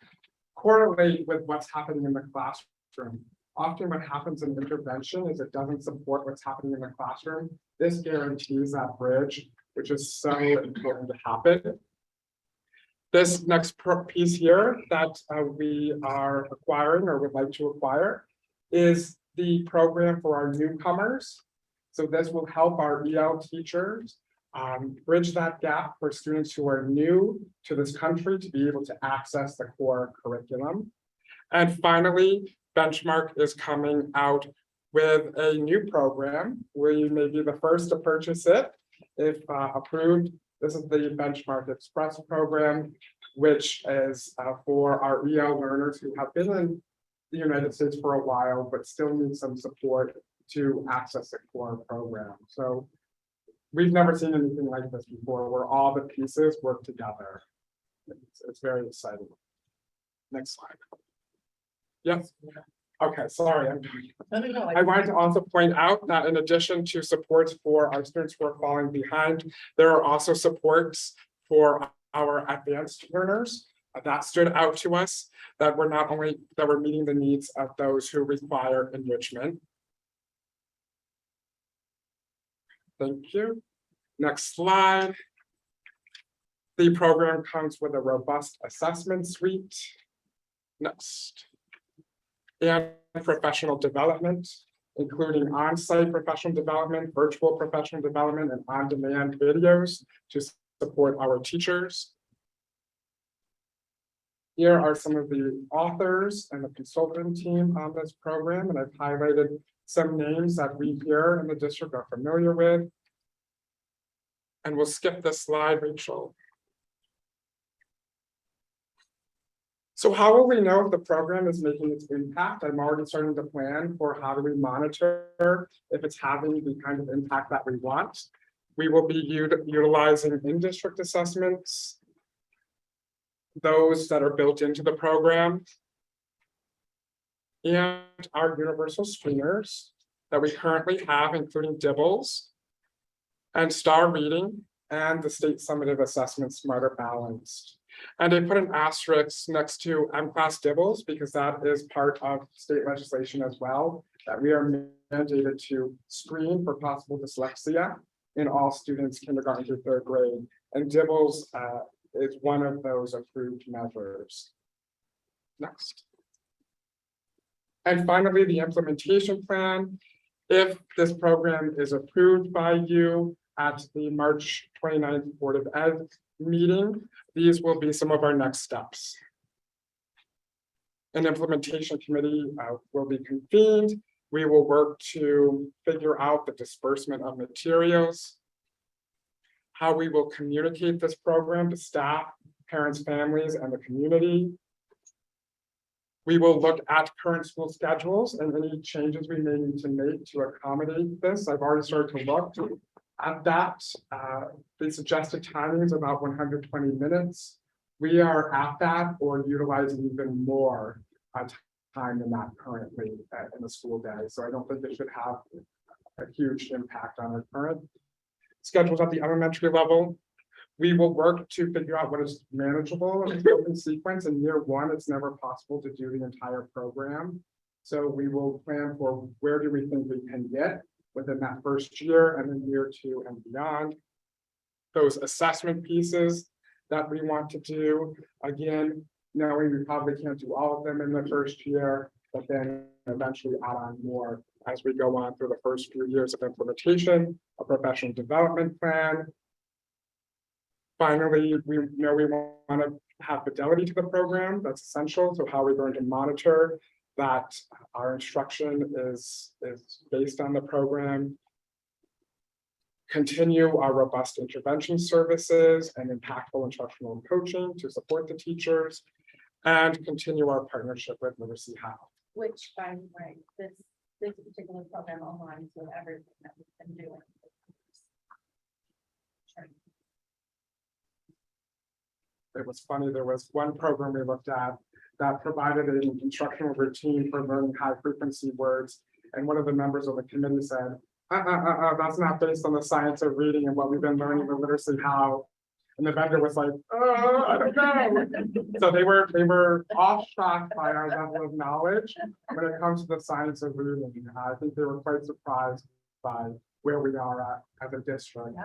correlate with what's happening in the classroom. Often what happens in intervention is it doesn't support what's happening in the classroom. This guarantees that bridge, which is so important to happen. This next piece here that we are acquiring or would like to acquire is the program for our newcomers. So this will help our EL teachers bridge that gap for students who are new to this country to be able to access the core curriculum. And finally, Benchmark is coming out with a new program where you may be the first to purchase it if approved. This is the Benchmark Express program, which is for our EL learners who have been in the United States for a while, but still need some support to access the core program. So we've never seen anything like this before, where all the pieces work together. It's very exciting. Next slide. Yes. Okay, sorry. I wanted to also point out that in addition to supports for our students who are falling behind, there are also supports for our advanced learners that stood out to us, that we're not only that we're meeting the needs of those who require enrichment. Thank you. Next slide. The program comes with a robust assessment suite. Next. And professional development, including on-site professional development, virtual professional development, and on-demand videos to support our teachers. Here are some of the authors and the consultant team on this program, and I've highlighted some names that we here in the district are familiar with. And we'll skip this slide, Rachel. So how will we know if the program is making its impact? I'm already starting to plan for how do we monitor if it's having the kind of impact that we want. We will be utilizing in-district assessments, those that are built into the program, and our universal screeners that we currently have, including DIBELS and STAR Reading and the state summative assessment Smarter Balanced. And I put an asterisk next to M-Class DIBELS because that is part of state legislation as well, that we are mandated to screen for possible dyslexia in all students kindergarten through third grade. And DIBELS is one of those approved measures. Next. And finally, the implementation plan. If this program is approved by you at the March 29th Board of Ed meeting, these will be some of our next steps. An implementation committee will be convened. We will work to figure out the disbursement of materials, how we will communicate this program to staff, parents, families, and the community. We will look at current school schedules and any changes we may need to make to accommodate this. I've already started to look at that. The suggested timing is about 120 minutes. We are at that or utilizing even more time than that currently in the school day. So I don't think it should have a huge impact on our current schedules at the elementary level. We will work to figure out what is manageable in the sequence. In year one, it's never possible to do the entire program. So we will plan for where do we think we can get within that first year, and then year two and beyond. Those assessment pieces that we want to do, again, knowing we probably can't do all of them in the first year, but then eventually add on more as we go on through the first few years of implementation, a professional development plan. Finally, we know we want to have fidelity to the program. That's essential. So how are we going to monitor that our instruction is based on the program? Continue our robust intervention services and impactful instructional coaching to support the teachers, and continue our partnership with Literacy How. Which, by the way, this particular program aligns with everything that we've been doing. Sure. It was funny, there was one program we looked at that provided an instructional routine for learning high frequency words. And one of the members of the committee said, that's not based on the science of reading and what we've been learning with Literacy How. And the vendor was like, I don't know. So they were awe-shocked by our level of knowledge when it comes to the science of reading. I think they were quite surprised by where we are at as a district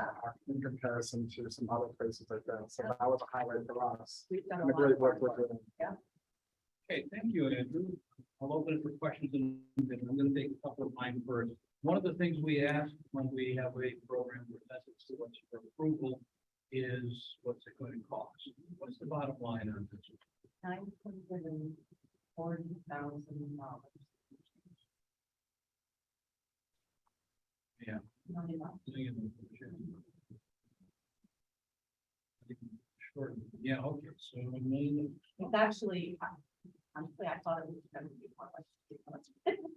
in comparison to some other places like that. So that was a highlight for us. We've done And the great work we're doing. Okay, thank you, Andrew. I'll open it for questions and I'm going to take a couple of mine first. One of the things we ask when we have a program presented to us for approval is what's it going to cost? What's the bottom line on this? $940,000. Yeah. Sure. Yeah, okay, so a million. It's actually, honestly, I thought it was gonna be more like.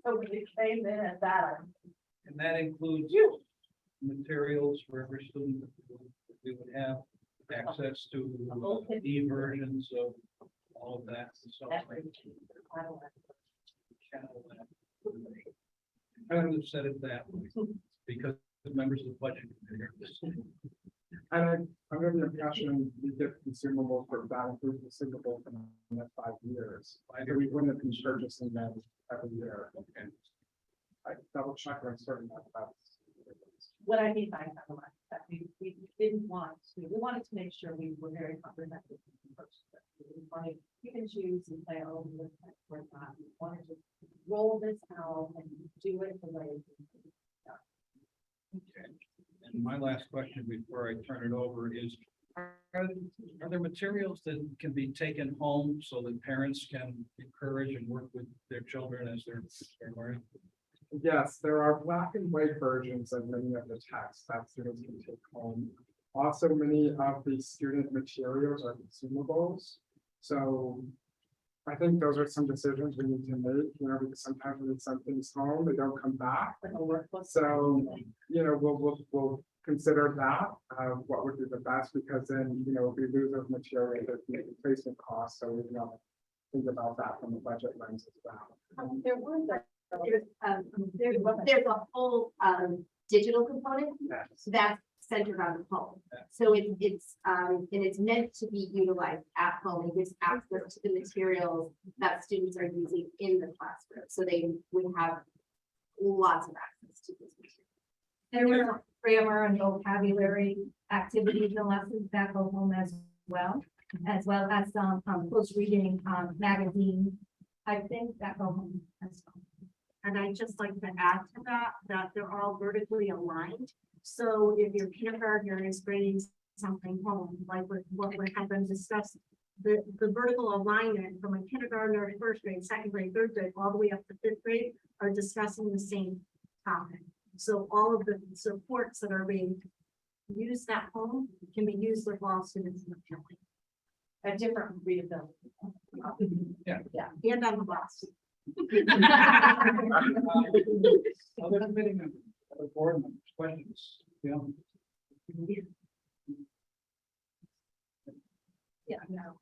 So when it came in at that. And that includes materials for every student that we would have access to e-versions of all of that. So channel that. I would have said it that way because the members of the budget committee are listening. And I'm under the impression we get consumables for that includes consumable for the next 5 years. So we wouldn't have been purchasing them every year. Okay. I double check on certain that's. What I mean by that, we didn't want to, we wanted to make sure we were very comprehensive. We wanted, you can choose and say, oh, we're not, we wanted to roll this out and do it the way. Okay. And my last question before I turn it over is, are there materials that can be taken home so that parents can encourage and work with their children as they're learning? Yes, there are black and white versions of many of the texts that students can take home. Also, many of the student materials are consumables. So I think those are some decisions we need to make, because sometimes when we send things home, they don't come back. So, we'll consider that, what would be the best, because then, if we lose those materials, there's the replacement cost. So we think about that from the budget lens as well. There was there's a whole digital component that's centered on the home. So it's meant to be utilized at home and gives access to the materials that students are using in the classroom. So they would have lots of access to this material. And there are grammar and vocabulary activities and lessons that go home as well as some close reading magazine. I think that go home as well. And I'd just like to add to that they're all vertically aligned. So if your kindergartner is bringing something home, like what we have been discussed, the vertical alignment from a kindergartner, first grade, second grade, third grade, all the way up to fifth grade are discussing the same topic. So all of the supports that are being used at home can be used with all students in the family. A different readability. Yeah. And on the bus. Other committee members, other board members, questions? Yeah. No.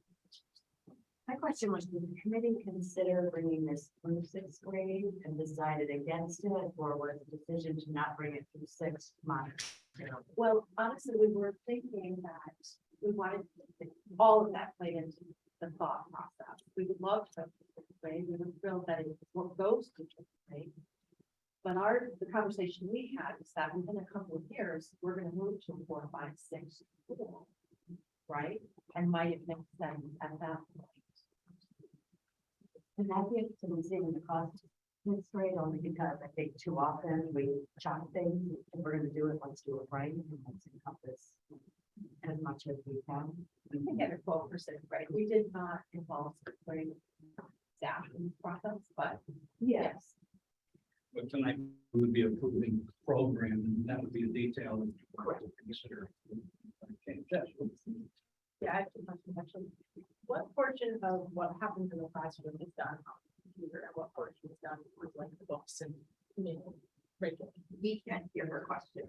My question was, did the committee consider bringing this through sixth grade and decided against it, or was the decision to not bring it through sixth month? Well, honestly, we were thinking that we wanted all of that played into the thought process. We would love to have fifth grade. We would feel that it goes to fifth grade. But the conversation we had was that within a couple of years, we're going to move to 4, 5, 6 school, right? And might it make sense at that point? And I'd be interested in seeing the cost It's great only because I think too often we try things, if we're gonna do it, let's do it right, and let's encompass as much as we can. We can get a 12% grade. We did not involve grade staff in the process, but yes. But tonight we would be approving the program, and that would be a detail that you would consider. Okay, Jeff. Yeah, I have two questions actually. What portion of what happens in the classroom is done on the computer and what portion is done with like the books and, regular? We can't hear her question.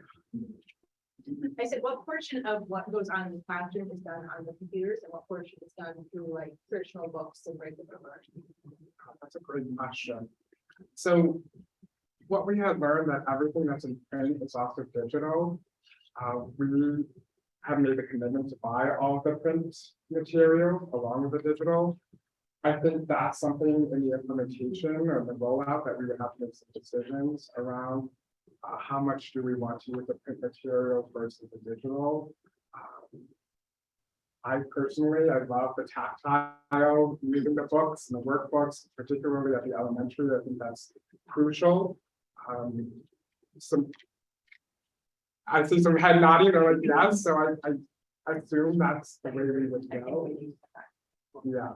I said, what portion of what goes on in the classroom is done on the computers and what portion is done through like traditional books and regular learning? That's a great question. So what we had learned that everything that's in print is also digital. We have made a commitment to buy all of the print material along with the digital. I think that's something in the implementation or the rollout that we would have to make some decisions around. How much do we want to use the print material versus the digital? I personally, I love the tactile using the books and the workbooks, particularly at the elementary. I think that's crucial. I see some head nodding or like yes, so I assume that's the way we would go. Yeah.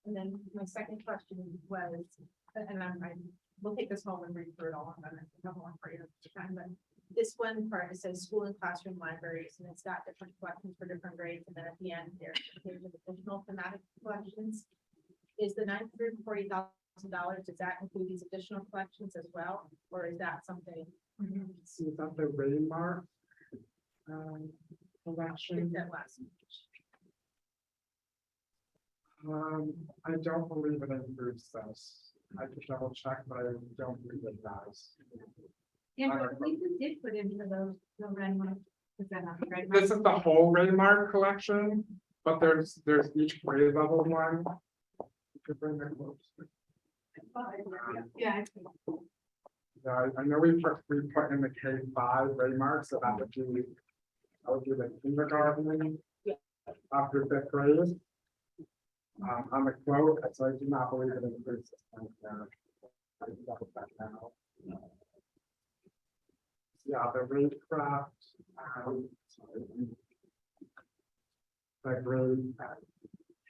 And then my second question was, and we'll take this home and read through it all, and then I have one for you to time, but this one part, it says school and classroom libraries, and it's got different collections for different grades, and then at the end, there's additional thematic collections. Is the $940,000, does that include these additional collections as well, or is that something? See, is that the Raymark collection? That last. I don't believe it includes this. I could double check, but I don't believe it does. And we did put in for those, the Renmark. This is the whole Raymark collection, but there's each grade level one. You could bring that close. Yeah. Yeah, I know we put in the K5 Raymark, so that would be the kindergarten after 5th grade. On the quote, so I do not believe it includes this one there. I can double check now. Yeah, the Raycraft. The grade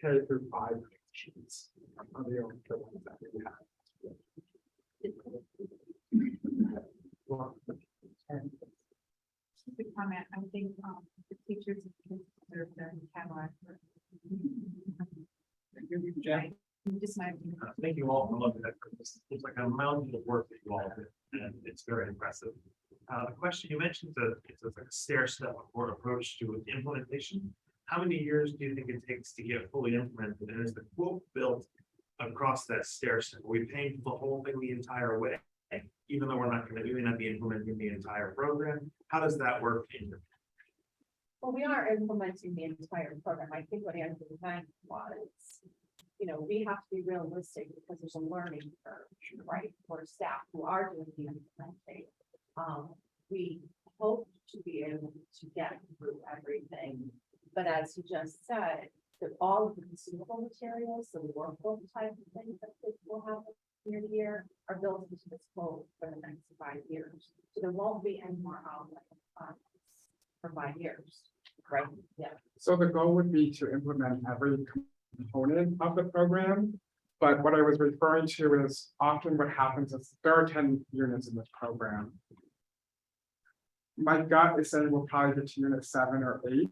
K through 5 sheets are the only ones that we have. Just a comment, I think the teachers deserve their catalog. Jeff. Just my. Thank you all for looking at this. It's like a mountain of work that you all did, and it's very impressive. The question you mentioned, it's like a stair step or approach to implementation. How many years do you think it takes to get fully implemented? And is the quote built across that stair step? Are we paying for the whole thing the entire way? Even though we're not going to be implementing the entire program, how does that work in your? Well, we are implementing the entire program. I think what Andrew meant was, we have to be realistic because there's a learning curve, right? For staff who are doing the implementation. We hope to be able to get through everything, but as you just said, that all of the consumable materials, so the workbook type of things that kids will have year to year are built into this quote for the next 5 years. So there won't be any more outlay for 5 years, right? Yeah. So the goal would be to implement every component of the program. But what I was referring to is often what happens is there are 10 units in this program. My gut is saying we'll probably get to unit 7 or 8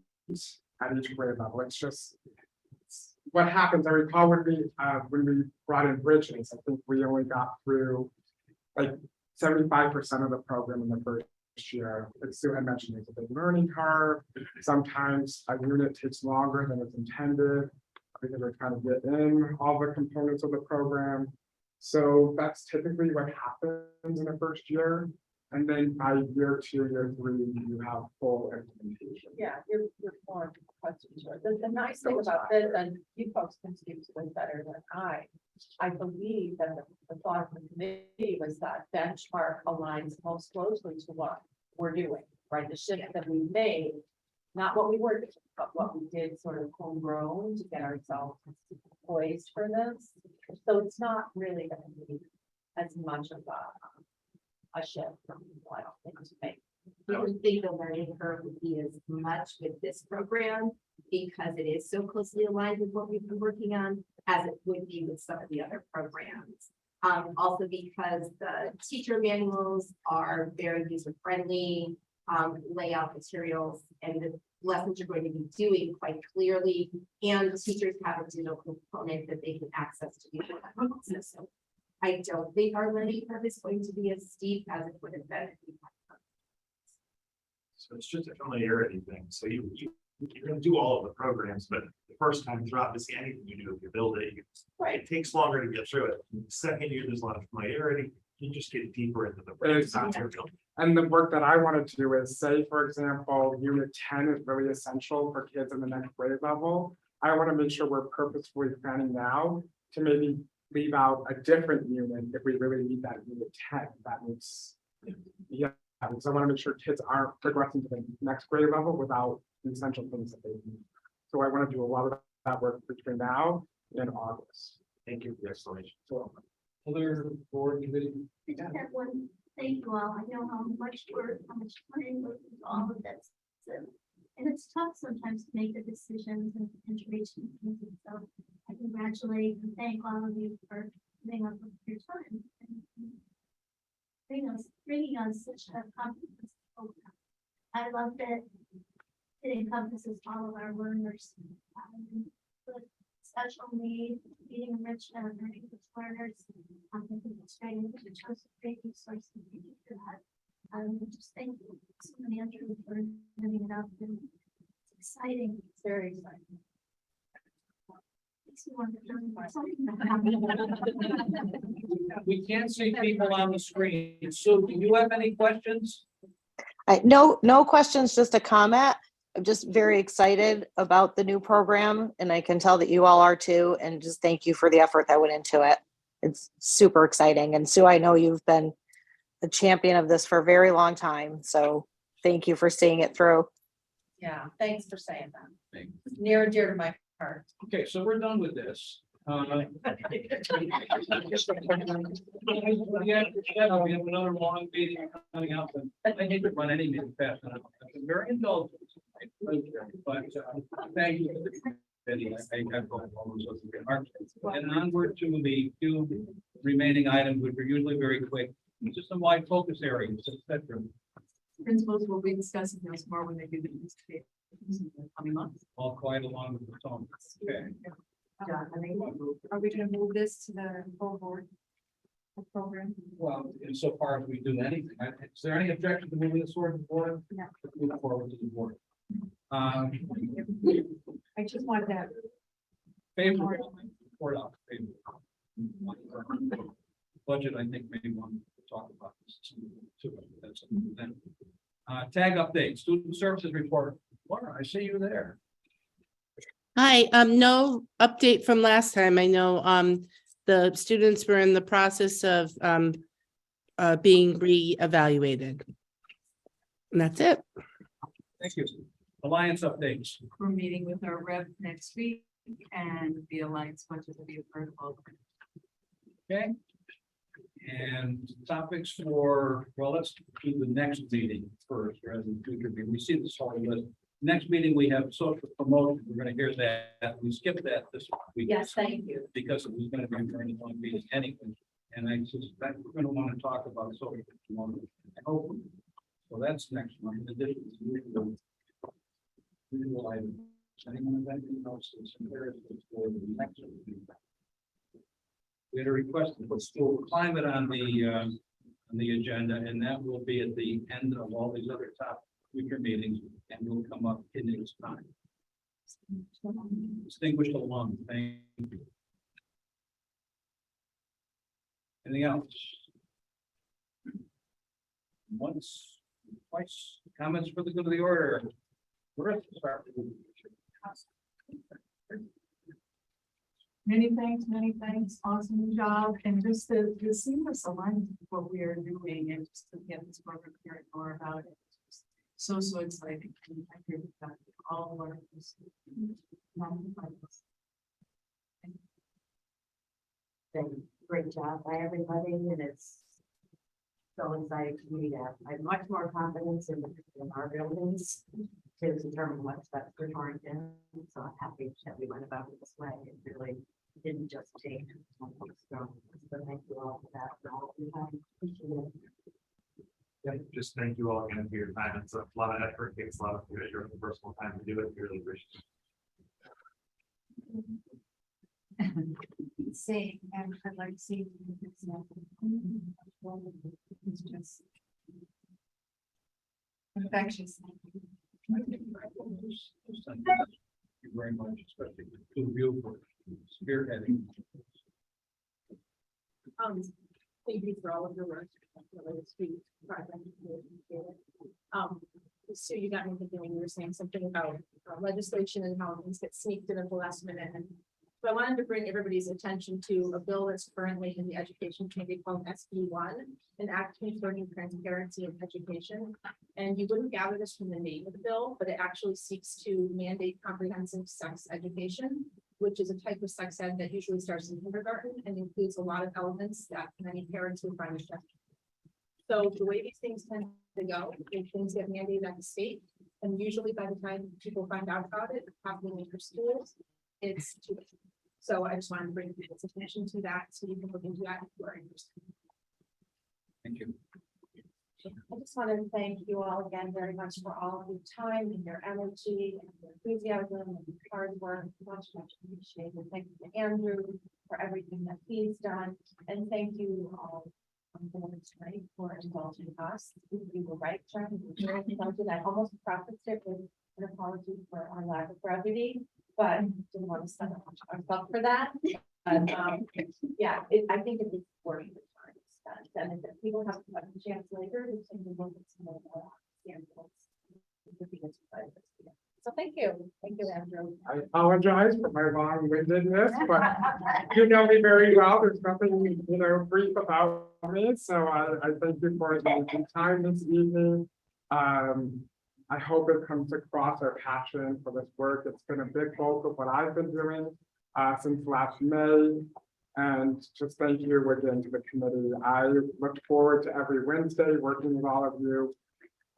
at each grade level. It's just what happens. I recall when we brought in bridges, I think we only got through like 75% of the program in the first year. As Sue had mentioned, there's a big learning curve. Sometimes a unit takes longer than it's intended because we're trying to get in all the components of the program. So that's typically what happens in the first year. And then by year 2, year 3, you have full implementation. Yeah, you're more questions. The nice thing about this, and you folks can speak to this better than I believe that the thought of the committee was that benchmark aligns most closely to what we're doing, right? The shift that we made Not what we were, but what we did sort of homegrown to get ourselves poised for this. So it's not really gonna be as much of a shift from people, I don't think, to make. I don't think the learning curve would be as much with this program because it is so closely aligned with what we've been working on as it would be with some of the other programs. Also because the teacher manuals are very user friendly, layout materials, and the lessons you're going to be doing quite clearly, and teachers have a digital component that they can access to do that. So I don't think our learning curve is going to be as steep as it would have been. So it's just a familiarity thing. So you're gonna do all of the programs, but the first time through, obviously anything you do, if you build it, it takes longer to get through it. The second year, there's a lot of familiarity. You just get deeper into the Exactly. And the work that I wanted to do is say, for example, unit 10 is really essential for kids in the next grade level. I want to make sure we're purposefully planning now to maybe leave out a different unit if we really need that unit 10. That makes, yeah, because I want to make sure kids aren't progressing to the next grade level without the essential things that they need. So I want to do a lot of that work between now and August. Thank you for the explanation. So, Other board committee? I just have one, thank you all. I know how much work, how much planning goes into all of this. So, and it's tough sometimes to make the decisions and reaching things. So I congratulate and thank all of you for giving up your time and bringing us such a comprehensive program. I love that it encompasses all of our learners. With special need, being enrichment and learning with learners. I think it's great. It shows a great resource. And thank you for that. Just thank you so many Andrew for living it up, and it's exciting. It's very exciting. Makes me want to We can't see people on the screen. Sue, do you have any questions? No questions, just a comment. I'm just very excited about the new program, and I can tell that you all are too, and just thank you for the effort that went into it. It's super exciting. And Sue, I know you've been the champion of this for a very long time, so thank you for seeing it through. Yeah, thanks for saying that. Thank Near and dear to my heart. Okay, so we're done with this. Yeah, we have another long meeting coming up, and I hate to run any meeting fast enough. I'm very indulgent. But thank you. And onward to the two remaining items, which are usually very quick, system-wide focus areas, etc. Principals will be discussing those more when they do the presentation in the coming months. All quiet along with the tone. Okay. Are we gonna move this to the full board program? Well, insofar as we do anything, is there any objection to moving this forward to the board? No. Move forward to the board. I just wanted that. Favorable. Report out. Favorable. Budget, I think maybe want to talk about this too. That's then. Tag update, student services report. Laura, I see you there. Hi, no update from last time. I know the students were in the process of being reevaluated. And that's it. Thank you. Alliance updates. We're meeting with our rep next week and the Alliance budget will be approved. Okay. And topics for, well, let's do the next meeting first, rather than future meeting. We see this whole list. Next meeting, we have social promotion. We're gonna hear that. We skipped that this week. Yes, thank you. Because it was gonna be a very long meeting anyway. And I suspect we're gonna want to talk about social promotion. I hope. So that's next one. In addition to usual items. Anyone have anything else that's embarrassing for the next meeting? We had a request to put school climate on the agenda, and that will be at the end of all these other top future meetings, and will come up in its time. Distinguished alum, thank you. Anything else? Once, twice, comments for the good of the order. Let's start with the Many thanks, awesome job, and just the seamless alignment with what we are doing, and just to get this program here and more about it. So exciting. I agree with that. Great job by everybody, and it's so exciting to me that I have much more confidence in our buildings to determine what's best for Torrington. So I'm happy that we went about it this way. It really didn't just take. So thank you all for that. For all of your time. Appreciate it. Yeah, just thank you all again for your time. It's a lot of effort, takes a lot of your personal time to do it. We really appreciate it. Same, and I'd like to see. It's just infectious. Thank you very much, especially to you for spearheading. Thank you for all of your work. So you got me thinking when you were saying something about legislation and how things get sneaked in at the last minute. And so I wanted to bring everybody's attention to a bill that's currently in the Education Committee called SB1, an Act Concerning Transparency in Education. And you wouldn't gather this from the name of the bill, but it actually seeks to mandate comprehensive sex education, which is a type of sex ed that usually starts in kindergarten and includes a lot of elements that many parents would find objectionable. So the way these things tend to go, is things get mandated at the state, and usually by the time people find out about it, it's happening in their schools, it's too late. So I just wanted to bring people's attention to that, so you can look into that if you are interested. Thank you. I just want to thank you all again very much for all of your time and your energy and your enthusiasm and your hard work. Much appreciated. Thank you to Andrew for everything that he's done. And thank you all tonight for indulging us. We were right, Sharon. I almost prefaced it with an apology for our lack of brevity, but didn't want to set ourselves up for that. But yeah, I think it is worth the time spent. And if people have a chance later, we can look at some of the samples. So thank you. Thank you, Andrew. I apologize for my long-windedness, but you know me very well. There's nothing, brief about me. So I thank you for the time this evening. I hope it comes across our passion for this work. It's been a big bulk of what I've been doing since last May. And just thank you again to the committee. I look forward to every Wednesday working with all of you.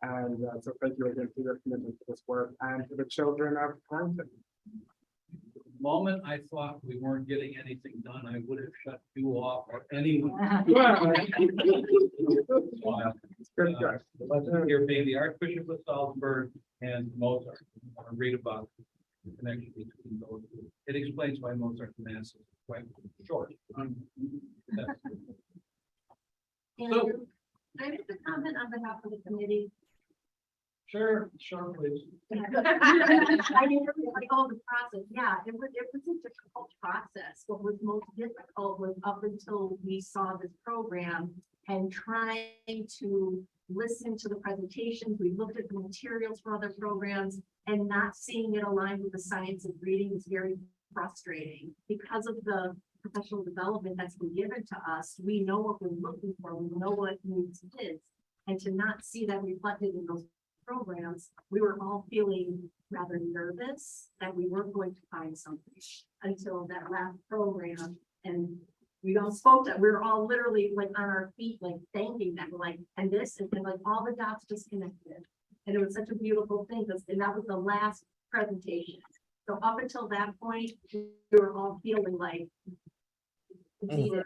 And so thank you again for your commitment to this work and to the children of Torrington. The moment I thought we weren't getting anything done, I would have shut you off or anyone. Let's hear maybe Archbishop of Salzburg and Mozart. I want to read about the connection between those two. It explains why Mozart Mass is quite short. Andrew, can I make a comment on behalf of the committee? Sure, please. I mean, like all the process, yeah, it was a difficult process. What was most difficult was up until we saw this program and trying to listen to the presentations. We looked at the materials for other programs and not seeing it aligned with the science of reading is very frustrating because of the professional development that's been given to us. We know what we're looking for. We know what needs is, and to not see that reflected in those programs, we were all feeling rather nervous that we weren't going to find something until that last program. And we all spoke that we were all literally like on our feet, like thanking them, like, and this, and then like all the dots just connected. And it was such a beautiful thing because, and that was the last presentation. So up until that point, we were all feeling like, defeated.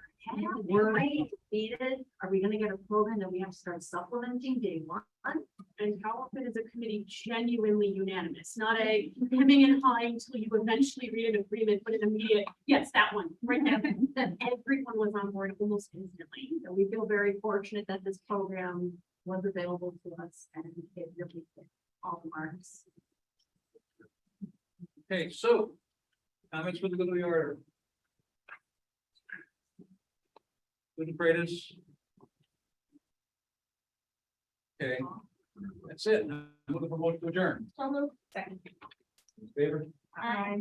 We're defeated. Are we gonna get a program that we have to start supplementing day one? And how often is a committee genuinely unanimous? Not a hemming and hawing until you eventually read an agreement, but an immediate, yes, that one, right now. Everyone was on board almost instantly. So we feel very fortunate that this program was available to us and it really hit all the marks. Okay, so comments for the good of the order. Good and greatest. Okay, that's it. I'm looking for motion to adjourn. So moved. Second. In favor? Aye.